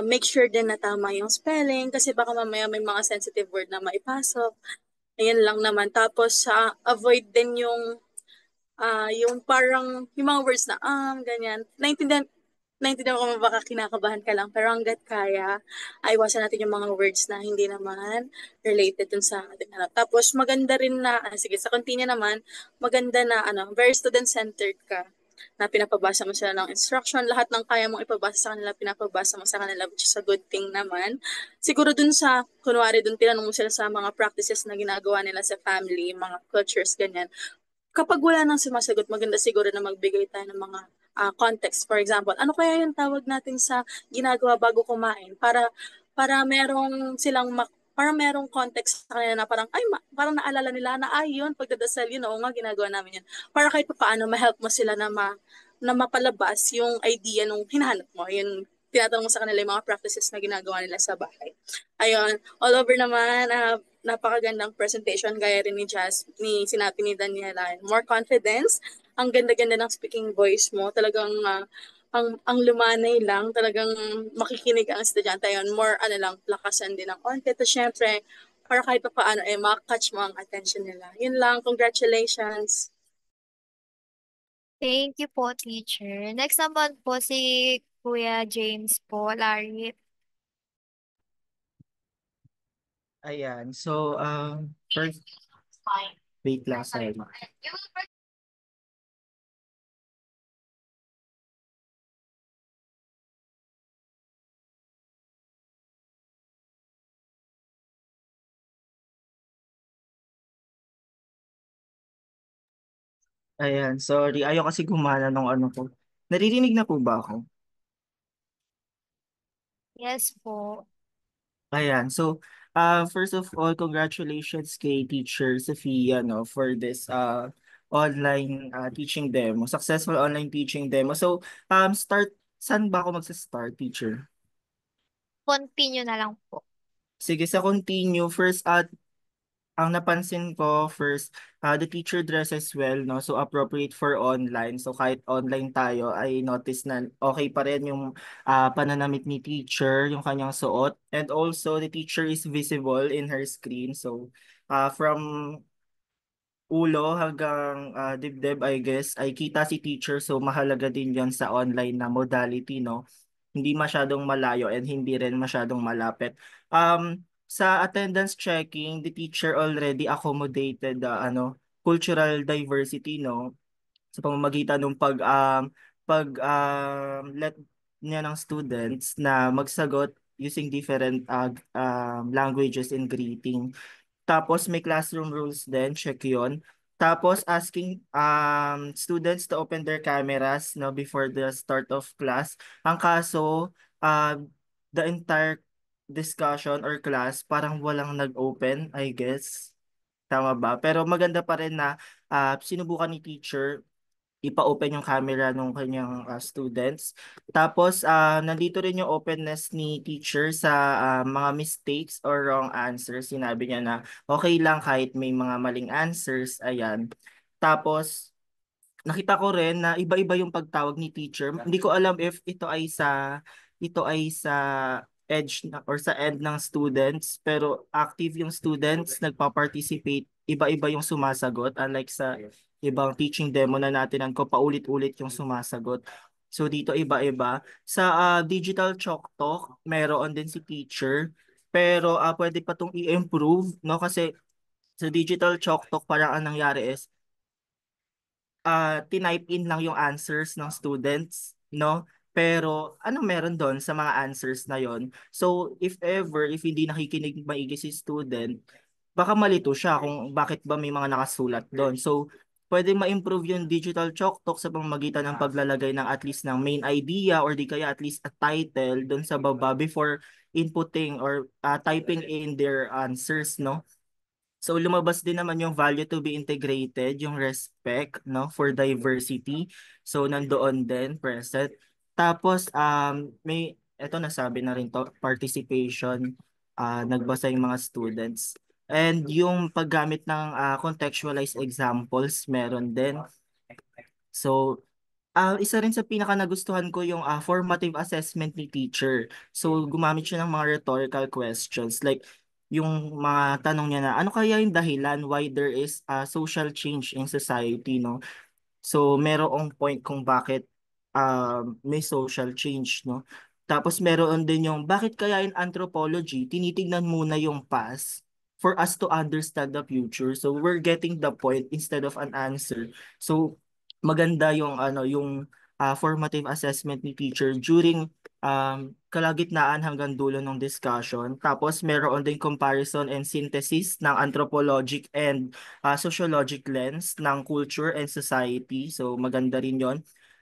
make sure din na tama yung spelling kasi baka mamaya may mga sensitive word na maipasok. Ayan lang naman. Tapos avoid din yung parang yung mga words na ganyan. Naintindihan ko baka kinakabahan ka lang pero hanggat kaya, iwasan natin yung mga words na hindi naman related dun sa ating Tapos maganda rin na, sige sa continue naman, maganda na very student-centered ka na pinapabasa mo sila ng instruction, lahat ng kaya mong ipabasa sa kanila, pinapabasa mo sa kanila, which is a good thing naman. Siguro dun sa, kunwari dun tinanong mo sila sa mga practices na ginagawa nila sa family, mga cultures, ganyan. Kapag wala nang sumasagot, maganda siguro na magbigay tayo ng mga context. For example, ano kaya yung tawag natin sa ginagawa bago kumain para para merong context sa kanila na parang, parang naalala nila na, yun, pagdadasal, yun, oo nga, ginagawa namin yun. Para kahit paano, ma-help mo sila na mapalabas yung idea nung hinahanap mo. Yun, tinatanong mo sa kanila yung mga practices na ginagawa nila sa bahay. Ayun, all over naman, napakagandang presentation, gaya rin sinabi ni Daniela. More confidence, ang ganda-ganda ng speaking voice mo, talagang ang lumanay lang, talagang makikinig ang estudyante yun. More lakasan din ng konti. Tapos syempre, para kahit pa paano, makakatch mo ang attention nila. Yun lang, congratulations. Thank you po, teacher. Next naman po si Kuya James po, Larry. Ayan. So, first, wait lang, sorry. Ayan, sorry. Ayaw kasi gumana ng ano ko. Naririnig na po ba ako? Yes po. Ayan. So, first of all, congratulations kay Teacher Sophia, no, for this online teaching demo, successful online teaching demo. So, saan ba ako magsa-start, teacher? Continue na lang po. Sige, sa continue, first, ang napansin ko first, the teacher dresses well, no? So appropriate for online. So kahit online tayo, I notice na okay pa rin yung pananamit ni teacher, yung kanyang suot. And also, the teacher is visible in her screen. So from ulo hanggang dibdib, I guess, ay kita si teacher. So mahalaga din yon sa online na modality, no? Hindi masyadong malayo and hindi rin masyadong malapit. Sa attendance checking, the teacher already accommodated cultural diversity, no? Sa pamamagitan ng let niya ng students na magsagot using different languages in greeting. Tapos may classroom rules din, check yon. Tapos asking students to open their cameras no before the start of class. Ang kaso the entire discussion or class parang walang nag-open, I guess. Tama ba? Pero maganda pa rin na sinubukan ni teacher ipa-open yung camera ng kanyang students. Tapos, nandito rin yung openness ni teacher sa mga mistakes or wrong answers. Sinabi niya na okay lang kahit may mga maling answers. Ayan. Tapos, nakita ko rin na iba-iba yung pagtawag ni teacher. Hindi ko alam if ito ay sa edge or sa end ng students, pero active yung students, nagpa-participate, iba-iba yung sumasagot unlike sa ibang teaching demo na natin ko paulit-ulit yung sumasagot. So dito iba-iba. Sa digital chalk talk, meron din si teacher. Pero pwede pa itong i-improve, no? Kasi sa digital chalk talk, parang ang nangyari is, tinype in lang yung answers ng students, no? Pero ano meron doon sa mga answers na yon? So if ever, if hindi nakikinig maigi si student, baka malito siya kung bakit ba may mga nakasulat doon. So pwede ma-improve yung digital chalk talk sa pamamagitan ng paglalagay ng at least ng main idea or di kaya at least a title doon sa baba before inputting or typing in their answers, no? So lumabas din naman yung value to be integrated, yung respect, no, for diversity. So nandoon din present. Tapos may eto nasabi na rin to, participation, nagbasa yung mga students. And yung paggamit ng contextualized examples meron din. So isa rin sa pinaka nagustuhan ko yung formative assessment ni teacher. So gumamit siya ng mga rhetorical questions like yung mga tanong niya na ano kaya yung dahilan why there is social change in society, no? So merong point kung bakit may social change, no? Tapos meron din yung bakit kaya in anthropology tinitignan muna yung past for us to understand the future. So we're getting the point instead of an answer. So maganda yung yung formative assessment ni teacher during kalagitnaan hanggang dulo ng discussion. Tapos meron din comparison and synthesis ng anthropologic and sociologic lens ng culture and society. So maganda rin yon.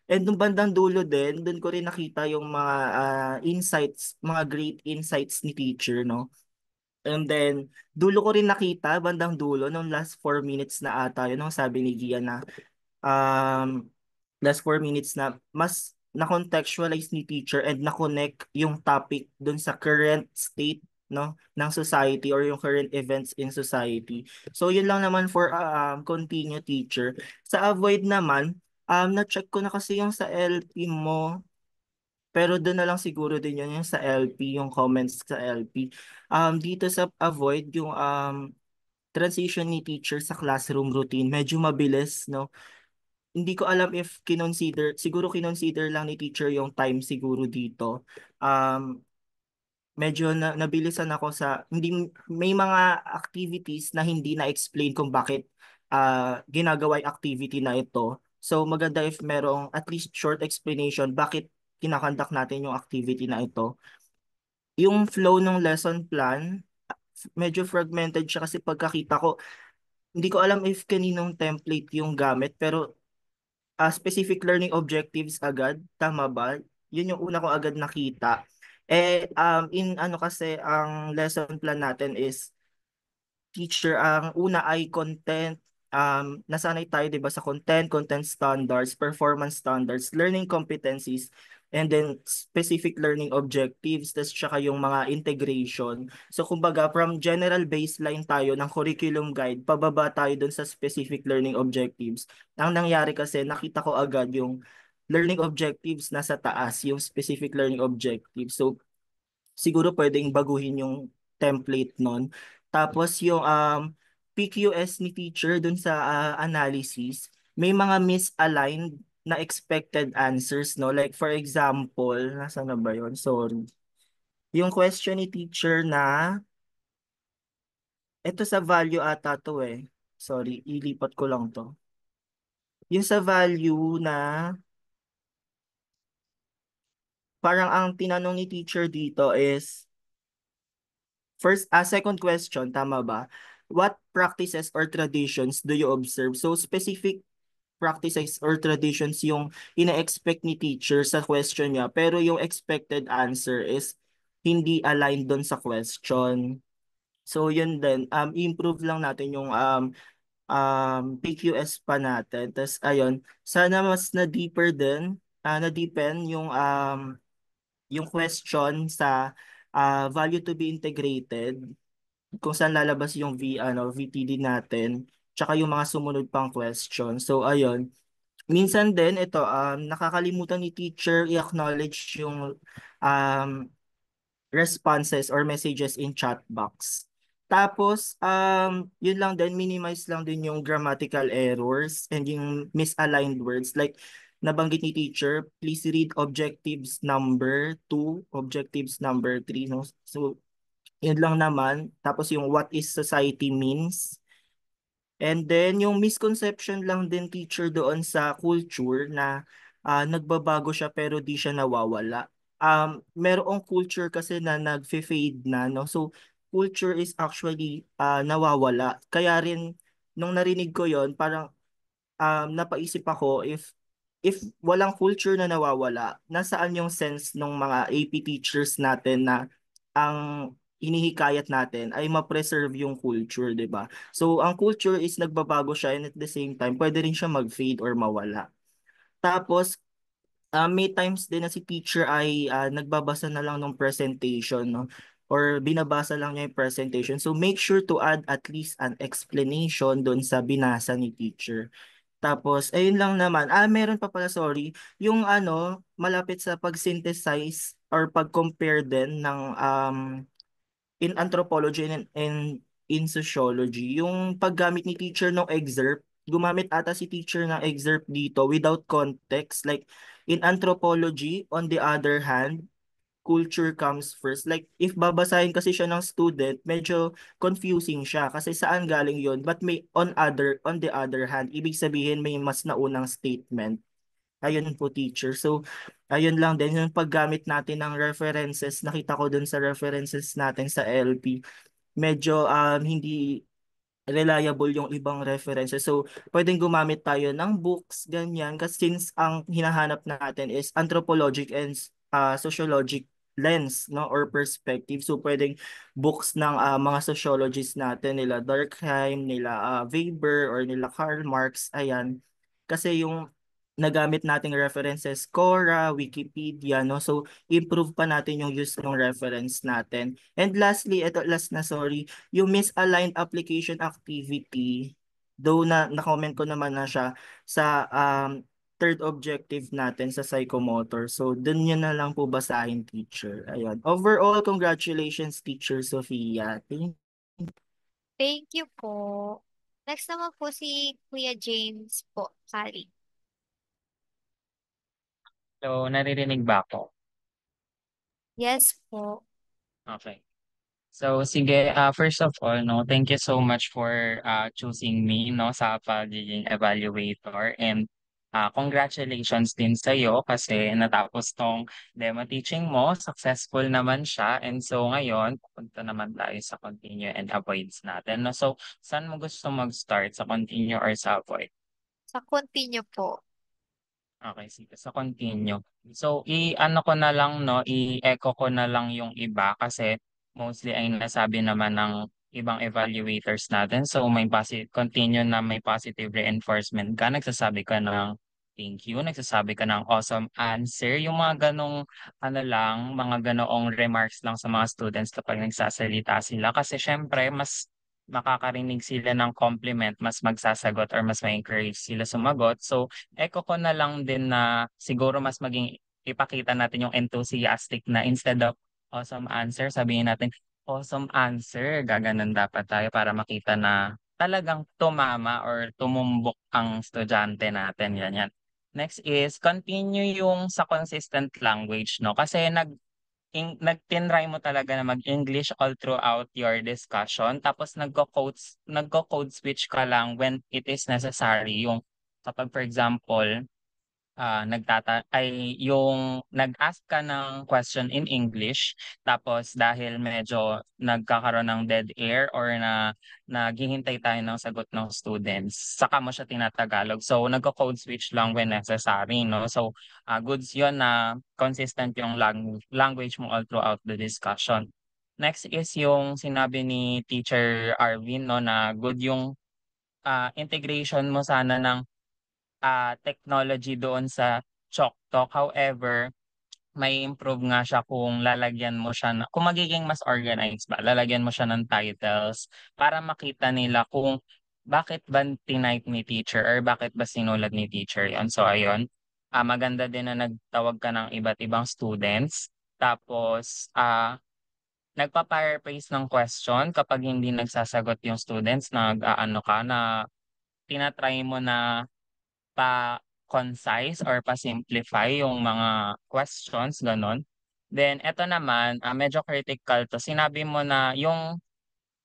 And nung bandang dulo din, doon ko rin nakita yung mga insights, mga great insights ni teacher, no? And then, dulo ko rin nakita, bandang dulo, nung last 4 minutes na ata, yun ang sabi ni Gia na um, last 4 minutes na mas na-contextualize ni teacher and na-connect yung topic dun sa current state, no, ng society or yung current events in society. So yun lang naman for continue teacher. Sa avoid naman, na-check ko na kasi yung sa LP mo, pero doon na lang siguro din yun yung sa LP, yung comments sa LP. Dito sa avoid yung transition ni teacher sa classroom routine, medyo mabilis, no? Hindi ko alam if siguro kinonsider lang ni teacher yung time siguro dito. Medyo nabilisan ako sa, hindi, may mga activities na hindi na-explain kung bakit ginagawa yung activity na ito. So maganda if merong at least short explanation bakit kinakandak natin yung activity na ito. Yung flow ng lesson plan, medyo fragmented siya kasi pagkakita ko, hindi ko alam if kaninong template yung gamit, pero specific learning objectives agad, tama ba? Yun yung una ko agad nakita. In ano kasi, ang lesson plan natin is teacher, ang una ay content, nasanay tayo 'di ba sa content standards, performance standards, learning competencies, and then specific learning objectives, tas tsaka yung mga integration. So kumbaga from general baseline tayo ng curriculum guide, pababa tayo dun sa specific learning objectives. Ang nangyari kasi nakita ko agad yung learning objectives nasa taas, yung specific learning objectives. So siguro pwedeng baguhin yung template nun. Tapos yung PQS ni teacher dun sa analysis, may mga misaligned na expected answers, no? Like for example, nasaan na ba yun? Sorry. Yung question ni teacher na, ito sa value ata to eh. Sorry, ilipat ko lang to. Yung sa value na, parang ang tinanong ni teacher dito is, second question, tama ba? What practices or traditions do you observe? So specific practices or traditions yung ina-expect ni teacher sa question niya, pero yung expected answer is hindi aligned doon sa question. So yun din, improve lang natin yung PQS pa natin. Tapos ayun, sana mas na deeper din, na deepen yung question sa value to be integrated, kung saan lalabas yung VTD natin, tsaka yung mga sumunod pang question. So ayun, minsan din ito nakakalimutan ni teacher i-acknowledge yung um responses or messages in chat box. Tapos yun lang din, minimize lang din yung grammatical errors and yung misaligned words. Like nabanggit ni teacher, please read objectives number 2, objectives number 3, no? So, yun lang naman. Tapos yung what is society means. And then yung misconception lang din teacher doon sa culture na nagbabago siya pero di siya nawawala. Merong culture kasi na nagfe-fade na, no? So culture is actually nawawala. Kaya rin nung narinig ko yon parang napaisip ako if walang culture na nawawala, nasaan yung sense ng mga AP teachers natin na ang hinihikayat natin ay ma-preserve yung culture, 'di ba? So ang culture is nagbabago siya and at the same time pwede rin siya mag-fade or mawala. Tapos may times din na si teacher ay nagbabasa na lang ng presentation, no? Or binabasa lang niya yung presentation. So make sure to add at least an explanation doon sa binasa ni teacher. Tapos, ayun lang naman. Meron pa pala, sorry. Yung malapit sa pag-synthesize or pag-compare din ng in anthropology and in sociology, yung paggamit ni teacher ng excerpt, gumamit ata si teacher ng excerpt dito without context. Like, in anthropology, on the other hand, culture comes first. Like, if babasahin kasi siya ng student, medyo confusing siya kasi saan galing yon. But may on the other hand, ibig sabihin may mas naunang statement. Ayun po teacher. So, ayun lang din yung paggamit natin ng references. Nakita ko dun sa references natin sa LP. Medyo hindi reliable yung ibang references. So, pwedeng gumamit tayo ng books, ganyan. Kasi since ang hinahanap natin is anthropologic and sociologic lens, no, or perspective. So, pwedeng books ng mga sociologists natin, nila Durkheim, nila Weber, or nila Karl Marx, ayan. Kasi yung nagamit nating references, Quora, Wikipedia, no? So, improve pa natin yung use ng reference natin. And lastly, ito last na, sorry, yung misaligned application activity, though na-comment ko naman na siya sa third objective natin sa psychomotor. So, dun yun na lang po basahin, teacher. Ayun. Overall, congratulations, Teacher Sofia. Thank you po. Next naman po si Kuya James po, Kali. So, naririnig ba ako? Yes po. Okay. So, sige, first of all, no, thank you so much for choosing me, no, sa pagiging evaluator. And congratulations din sa iyo kasi natapos tong demo teaching mo. Successful naman siya. And so, ngayon, pupunta naman tayo sa continue and avoids natin. No? So, saan mo gusto mag-start? Sa continue or sa avoid? Sa continue po. Okay, sige. Sa continue. So, i-ano ko na lang, no, i-echo ko na lang yung iba kasi mostly ay nasabi naman ng ibang evaluators natin. So, continue na may positive reinforcement ka. Nagsasabi ka ng thank you. Nagsasabi ka ng awesome answer. Yung mga ganong, mga ganoong remarks lang sa mga students kapag nagsasalita sila. Kasi syempre, mas makakarinig sila ng compliment, mas magsasagot or mas ma-encourage sila sumagot. So, echo ko na lang din na siguro mas maging ipakita natin yung enthusiastic na instead of awesome answer, sabihin natin awesome answer. Gaganon dapat tayo para makita na talagang tumama or tumumbok ang estudyante natin. Yan yan. Next is continue yung sa consistent language, no? Kasi nagtinry mo talaga na mag-English all throughout your discussion. Tapos nagko-code switch ka lang when it is necessary. Yung kapag for example, yung nag-ask ka ng question in English, tapos dahil medyo nagkakaroon ng dead air or naghihintay tayo ng sagot ng students, saka mo siya tinatagalog. So, nagko-code switch lang when necessary, no? So, goods yun na consistent yung language mo all throughout the discussion. Next is yung sinabi ni Teacher Arvin, no, na good yung integration mo sana ng technology doon sa Chalk Talk. However, may improve nga siya kung lalagyan mo siya, kung magiging mas organized ba, lalagyan mo siya ng titles para makita nila kung bakit ba tinipe ni teacher or bakit ba sinulat ni teacher yon. So, ayun. Maganda din na nagtawag ka ng iba't ibang students. Tapos, nagpa-paraphrase ng question kapag hindi nagsasagot yung students, nag-aano ka na tinatry mo na concise or pa-simplify yung mga questions, ganon. Then, eto naman, medyo critical to. Sinabi mo na yung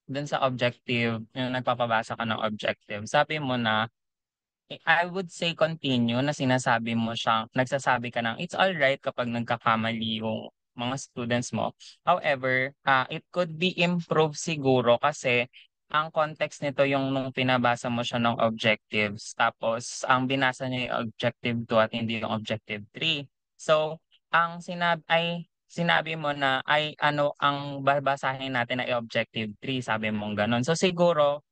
dun sa objective, yung nagpapabasa ka ng objective, sabi mo na I would say continue na sinasabi mo siyang nagsasabi ka ng it's alright kapag nagkakamali yung mga students mo. However, it could be improved siguro kasi ang context nito yung nung pinabasa mo siya ng objectives tapos ang binasa niya yung objective 2 at hindi yung objective 3. So, ang sinabi mo na ay ano ang babasahin natin ay objective 3, sabi mong ganun. So siguro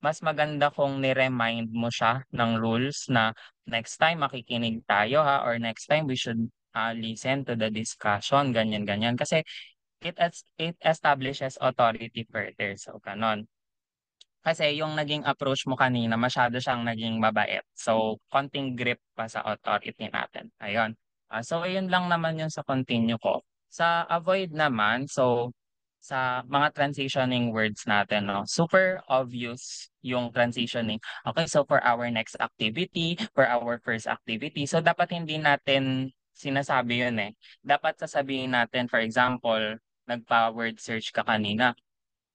mas maganda kung ni-remind mo siya ng rules na next time makikinig tayo ha or next time we should listen to the discussion, ganyan-ganyan. Kasi it establishes authority further. So, ganon. Kasi yung naging approach mo kanina, masyado siyang naging mabait. So, konting grip pa sa authority natin. Ayun. So, ayun lang naman yung sa continue ko. Sa avoid naman, so, sa mga transitioning words natin, no? Super obvious yung transitioning. Okay, so for our next activity, for our first activity, so dapat hindi natin sinasabi yun eh. Dapat sasabihin natin, for example, nagpa-word search ka kanina.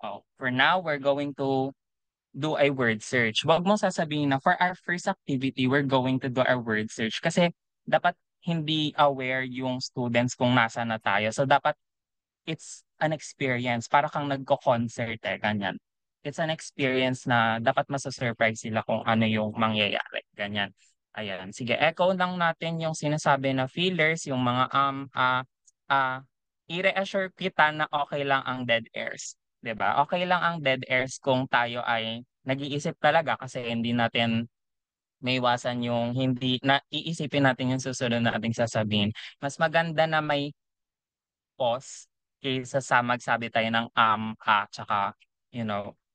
Oh, for now, we're going to do a word search. Huwag mong sasabihin na for our first activity, we're going to do our word search. Kasi dapat hindi aware yung students kung nasa na tayo. So dapat it's an experience. Para kang nagko-concert eh, ganyan. It's an experience na dapat masasurprise sila kung ano yung mangyayari. Ganyan. Ayan. Sige, echo lang natin yung sinasabi na feelers, yung mga i-reassure kita na okay lang ang dead airs. 'Di ba? Okay lang ang dead airs kung tayo ay nag-iisip talaga kasi hindi natin maiwasan yung hindi na iisipin natin yung susunod nating sasabihin. Mas maganda na may pause kaysa sa magsabi tayo ng tsaka,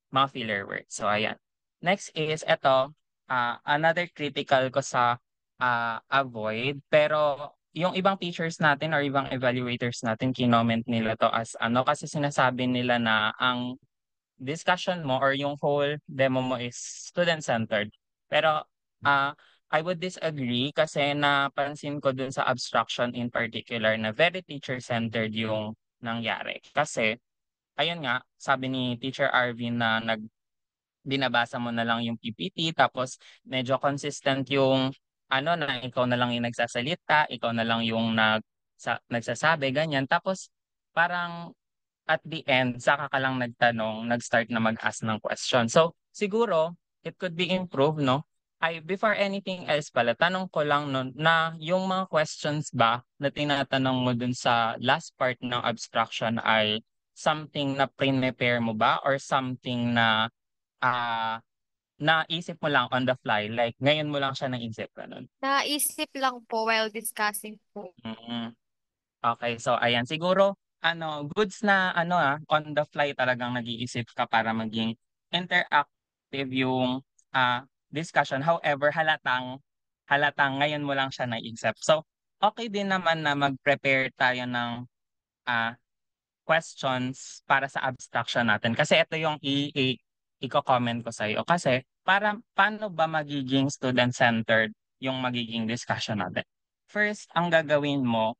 mga filler words. So, ayan. Next is ito, another critical ko sa avoid, pero yung ibang teachers natin or ibang evaluators natin, kinoment nila to as ano, kasi sinasabi nila na ang discussion mo or yung whole demo mo is student-centered. Pero I would disagree kasi napansin ko dun sa abstraction in particular na very teacher-centered yung nangyari. Kasi, ayun nga, sabi ni Teacher Arvin na binabasa mo na lang yung PPT tapos medyo consistent yung ano na ikaw na lang yung nagsasalita, ikaw na lang yung nagsasabi, ganyan. Tapos parang at the end, saka ka lang nagtanong, nag-start na mag-ask ng question. So, siguro, it could be improved, no? Before anything else pala, tanong ko lang no, na yung mga questions ba na tinatanong mo dun sa last part ng abstraction ay something na prepare mo ba or something na naisip mo lang on the fly? Like, ngayon mo lang siya naisip, ganun. Naisip lang po while discussing po. Okay, so ayan, siguro goods na on the fly talagang nag-iisip ka para maging interactive yung discussion. However, halatang ngayon mo lang siya naisip. So, okay din naman na mag-prepare tayo ng questions para sa abstraction natin. Kasi ito yung i-comment ko sa iyo. Kasi paano ba magiging student-centered yung magiging discussion natin? First, ang gagawin mo,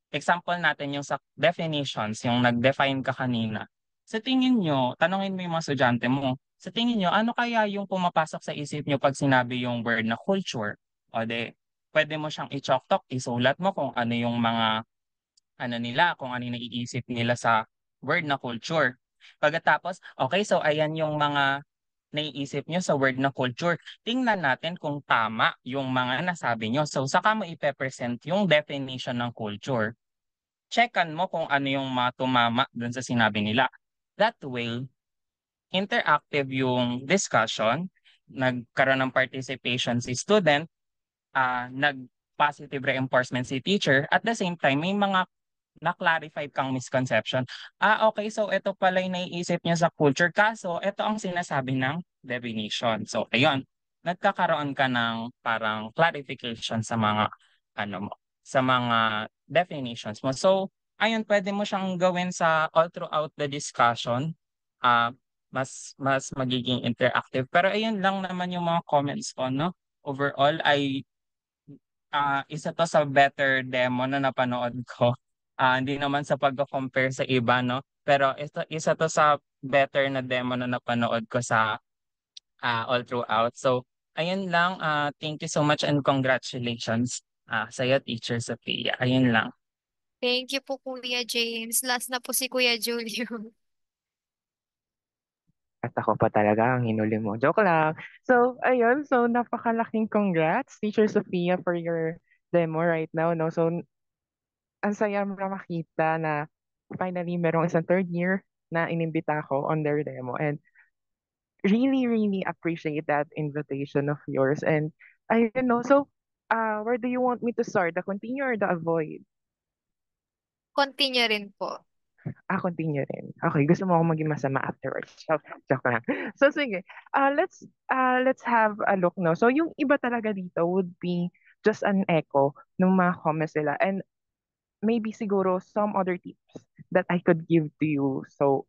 example natin yung sa definitions, yung nag-define ka kanina. Sa tingin nyo, tanongin mo yung mga estudyante mo, sa tingin nyo, ano kaya yung pumapasok sa isip nyo pag sinabi yung word na culture? O pwede mo siyang i-chalk-talk, isulat mo kung ano yung mga kung ano yung naiisip nila sa word na culture. Pagkatapos, okay, so ayan yung mga naiisip nyo sa word na culture. Tingnan natin kung tama yung mga nasabi nyo. So, saka mo ipepresent yung definition ng culture. Checkan mo kung ano yung tumama dun sa sinabi nila. That way, interactive yung discussion, nagkaroon ng participation si student, nag-positive reinforcement si teacher, at the same time, may mga na-clarify kang misconception. Okay, so ito pala yung naiisip niya sa culture. Kaso, ito ang sinasabi ng definition. So, ayun, nagkakaroon ka ng parang clarification sa mga, sa mga definitions mo. So, ayun, pwede mo siyang gawin sa all throughout the discussion. Mas magiging interactive. Pero ayun lang naman yung mga comments ko, no? Overall, I isa to sa better demo na napanood ko. Hindi naman sa pagko-compare sa iba, no? Pero isa to sa better na demo na napanood ko sa all throughout. So, ayun lang. Thank you so much and congratulations sa'yo, Teacher Sophia. Ayun lang. Thank you po, Kuya James. Last na po si Kuya Julio. At ako pa talaga ang hinuli mo. Joke lang. So, ayun. So, napakalaking congrats, Teacher Sophia, for your demo right now, no? So, ang saya mo na makita na finally merong isang third year na inimbita ko on their demo. And really, really appreciate that invitation of yours. And I don't know, so where do you want me to start? The continue or the avoid? Continue rin po. Continue rin. Okay, gusto mo ako maging masama afterwards. Joke lang. So sige, let's have a look, no. So yung iba talaga dito would be just an echo ng mga comments nila, and maybe siguro some other tips that I could give to you. So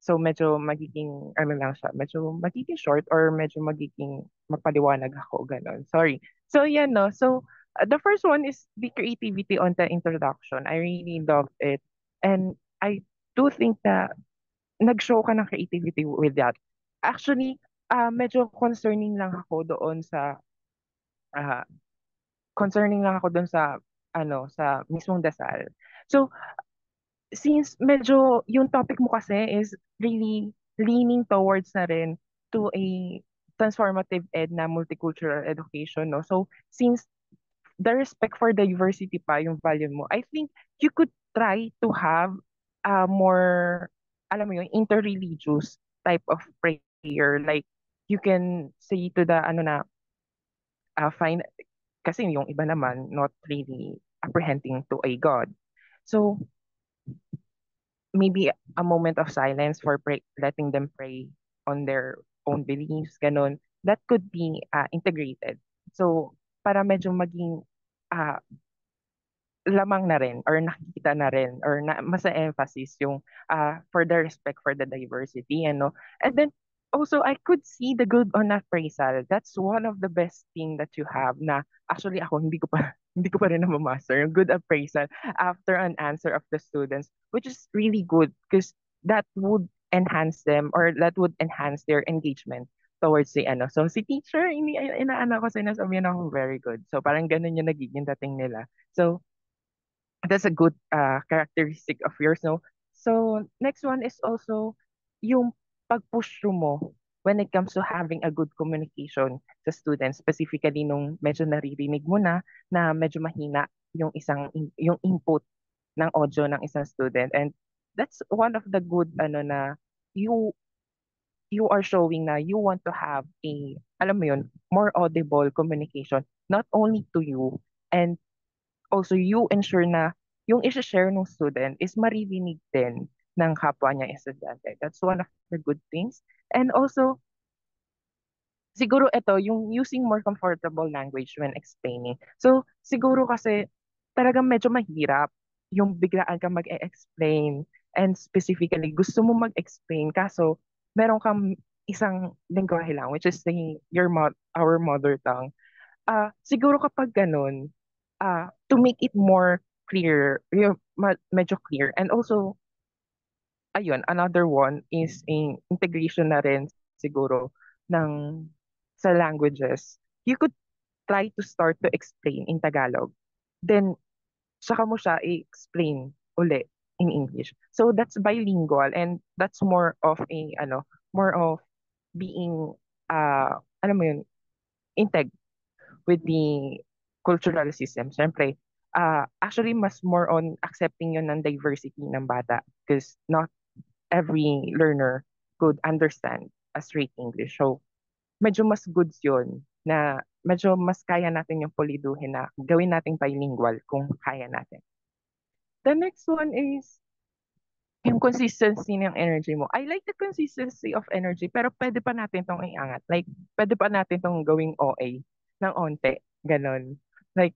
medyo magiging, ano lang siya, medyo magiging short or medyo magiging mapaliwanag ako, ganun. Sorry. So yan, no. So the first one is the creativity on the introduction. I really loved it. And I do think that nag-show ka ng creativity with that. Actually, medyo ah, concerning lang ako doon sa, ano, sa mismong dasal. So, since medyo yung topic mo kasi is really leaning towards na rin to a transformative ed na multicultural education, no? So, since the respect for diversity pa yung value mo, I think you could try to have a more, alam mo yun, interreligious type of prayer. Like, you can say to the, ano na, fine, kasi yung iba naman, not really apprehending to a God. So, maybe a moment of silence for letting them pray on their own beliefs, ganun. That could be integrated. So, para medyo maging uh, lamang na rin or nakikita na rin or mas emphasis yung for the respect for the diversity, ano. And then also I could see the good on appraisal. That's one of the best thing that you have na actually ako hindi ko pa hindi ko pa rin na-master yung good appraisal after an answer of the students, which is really good because that would enhance them or that would enhance their engagement towards the ano. So si teacher, inaano ko sinasabihan ako very good. So parang ganun yung nagiging dating nila. So that's a good characteristic of yours, no? So next one is also yung pag-push through mo when it comes to having a good communication sa students, specifically nung medyo naririnig mo na medyo mahina yung input ng audio ng isang student, and that's one of the good ano na you you are showing na you want to have a, alam mo yun, more audible communication not only to you, and also you ensure na yung i-share ng student is maririnig din ng kapwa niya estudyante. That's one of the good things. And also, siguro ito, yung using more comfortable language when explaining. So, siguro kasi talagang medyo mahirap yung biglaan ka mag-explain, and specifically gusto mo mag-explain kaso meron kang isang lengguwahe lang, which is our mother tongue. Siguro kapag ganun, to make it more clear, medyo clear. And also, ayun, another one is a integration na rin siguro ng sa languages. You could try to start to explain in Tagalog. Then, saka mo siya i-explain uli in English. So that's bilingual, and that's more of more of being, alam mo yun, integ with the cultural system. Siyempre, actually, mas more on accepting yun ng diversity ng bata because not every learner could understand a straight English. So, medyo mas goods yun na medyo mas kaya natin yung puliduhin na gawin nating bilingual kung kaya natin. The next one is yung consistency ng energy mo. I like the consistency of energy, pero pwede pa natin tong iangat. Like, pwede pa natin tong gawing OA ng onte. Ganon. Like,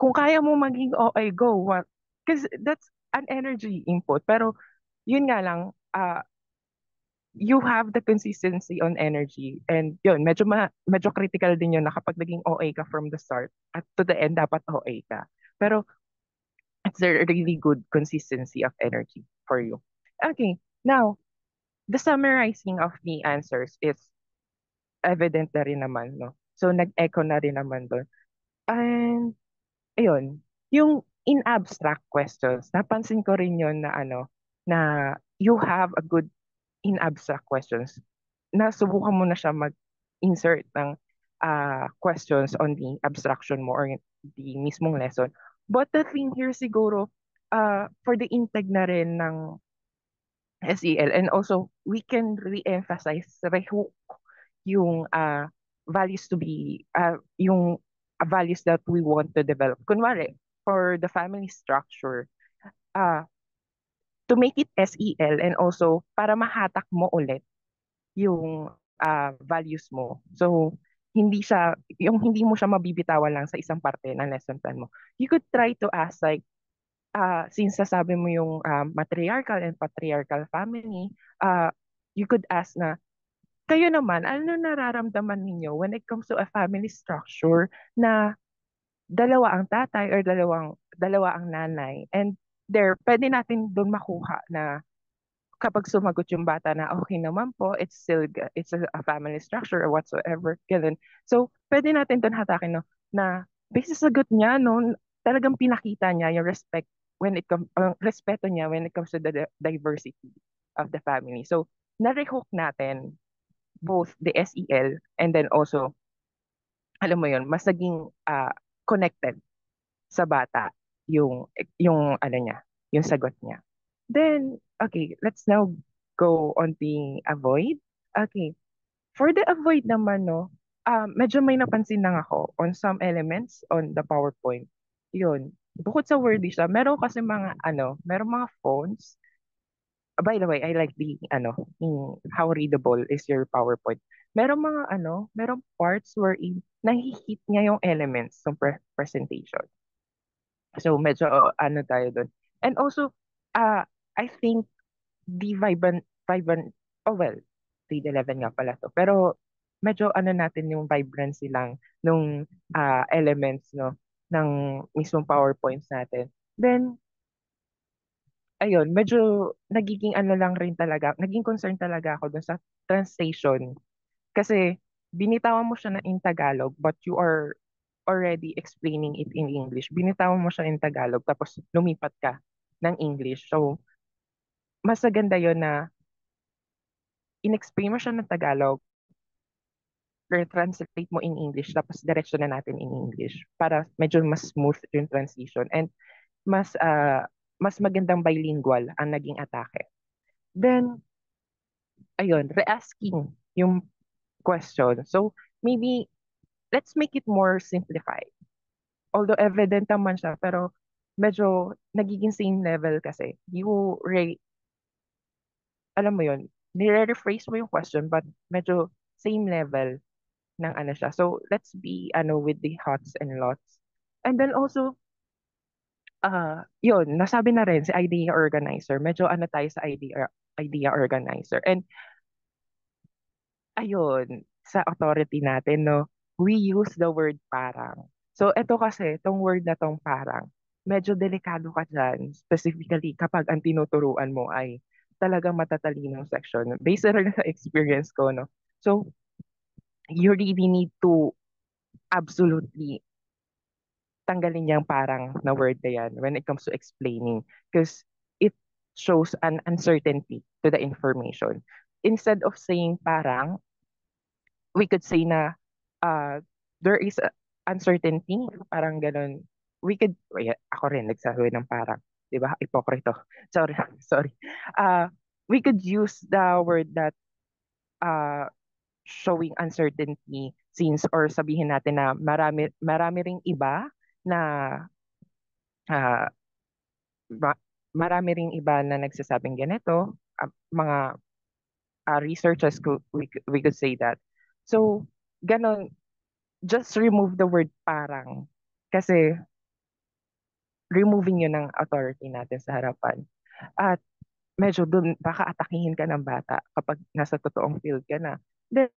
kung kaya mo maging OA, go. What? Because that's an energy input. Pero, yun nga lang, you have the consistency on energy. And yun, medyo critical din yun na kapag naging OA ka from the start at to the end, dapat OA ka. Pero it's a really good consistency of energy for you. Okay, now, the summarizing of the answers is evident na rin naman, no? So, nag-echo na rin naman doon. And, ayun, yung in abstract questions, napansin ko rin yun na na you have a good in abstract questions. Nasubukan mo na siya mag-insert ng questions on the abstraction mo or the mismong lesson. But the thing here siguro, for the intake na rin ng SEL, and also we can re-emphasize, rehook yung values to be, yung values that we want to develop. Kunwari, for the family structure, to make it SEL and also para mahatak mo ulit yung values mo. So, hindi mo siya mabibitawan lang sa isang parte ng lesson plan mo. You could try to ask like, since sasabi mo yung matriarchal and patriarchal family, you could ask na, kayo naman, ano nararamdaman ninyo when it comes to a family structure na dalawa ang tatay or dalawa ang nanay? And there, pwede natin doon makuha na kapag sumagot yung bata na okay naman po, it's a family structure or whatsoever, ganun. So, pwede natin doon hatakin, no, na based sa sagot niya, no, talagang pinakita niya yung respeto niya when it comes to the diversity of the family. So, na-rehook natin both the SEL and then also, alam mo yun, mas naging connected sa bata yung niya, yung sagot niya. Then, okay, let's now go on the avoid. Okay, for the avoid naman, no, medyo may napansin lang ako on some elements on the PowerPoint. Yun, bukod sa wordy siya, meron kasi meron mga fonts. By the way, I like how readable is your PowerPoint. Meron mga merong parts wherein nahihit niya yung elements ng presentation. So medyo tayo doon. And also, I think the vibrant, oh well, grade 11 nga pala to. Pero medyo natin yung vibrancy lang nung elements, no, ng mismong PowerPoints natin. Then, ayun, medyo nagiging lang rin talaga, naging concern talaga ako dun sa translation. Kasi binitawan mo siya na in Tagalog but you are already explaining it in English. Binitawan mo siya in Tagalog tapos lumipat ka ng English. So, mas maganda yun na in-explain mo siya ng Tagalog or translate mo in English tapos diretso na natin in English para medyo mas smooth yung transition and mas magandang bilingual ang naging atake. Then, ayun, re-asking yung question. So, maybe, let's make it more simplified. Although evident naman siya, pero medyo nagiging same level kasi. Alam mo yun, nire-rephrase mo yung question, but medyo same level ng siya. So, let's be, with the hots and lots. And then also, yun, nasabi na rin si idea organizer. Medyo tayo sa idea organizer. And ayun, sa authority natin, no, we use the word parang. So, ito kasi, itong word na tong parang, medyo delikado ka dyan, specifically kapag ang tinuturuan mo ay talagang matatalinong section. Based na rin sa experience ko, no. So, you really need to absolutely tanggalin yung parang na word na yan when it comes to explaining because it shows an uncertainty to the information. Instead of saying parang, we could say na there is uncertainty, parang ganun. Ako rin nagsasabi ng parang, di ba? Ipokrito. Sorry, sorry. We could use the word that showing uncertainty since or sabihin natin na marami ring iba na uh, marami ring iba na nagsasabing ganito, mga researchers we could say that. So, ganon, just remove the word parang kasi removing yun ng authority natin sa harapan. At medyo dun baka atakihin ka ng bata kapag nasa totoong field ka na. Then,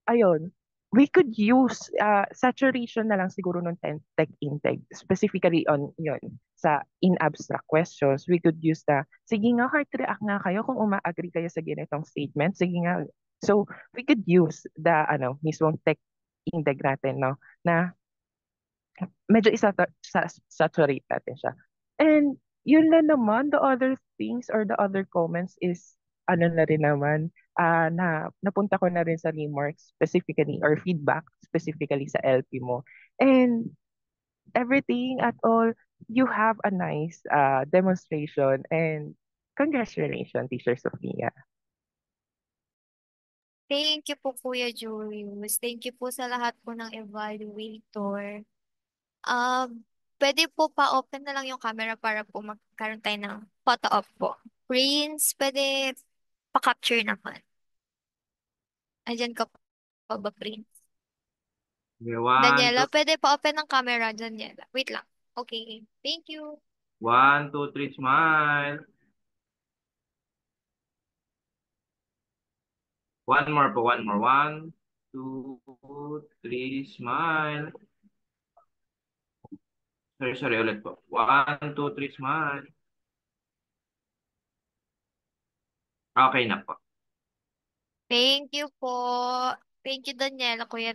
ayun, we could use saturation na lang siguro ng tech intake, specifically on yun, sa in-abstract questions. We could use sige nga, heart react nga kayo kung uma-agree kayo sa ganitong statement. Sige nga. So, we could use mismong tech intake natin, no, na medyo saturate natin siya. And yun lang naman, the other things or the other comments is, na rin naman, napunta ko na rin sa remarks specifically or feedback specifically sa LP mo. And everything at all, you have a nice demonstration and congratulations, Teacher Sophia. Thank you po, Kuya Julius. Thank you po sa lahat po ng evaluator. Pwede po pa-open na lang yung camera para po magkaroon tayo ng photo op po. Prince, pwede pa-capture naman. Andyan ka pa ba, Prince? Okay, Daniela, pwede pa-open ng camera, Daniela. Wait lang. Okay, thank you. 1, 2, 3, smile. One more po, one more. 1, 2, 3, smile. Sorry, ulit po. 1, 2, 3, smile. Okay na po. Thank you po. Thank you, Daniela, Kuya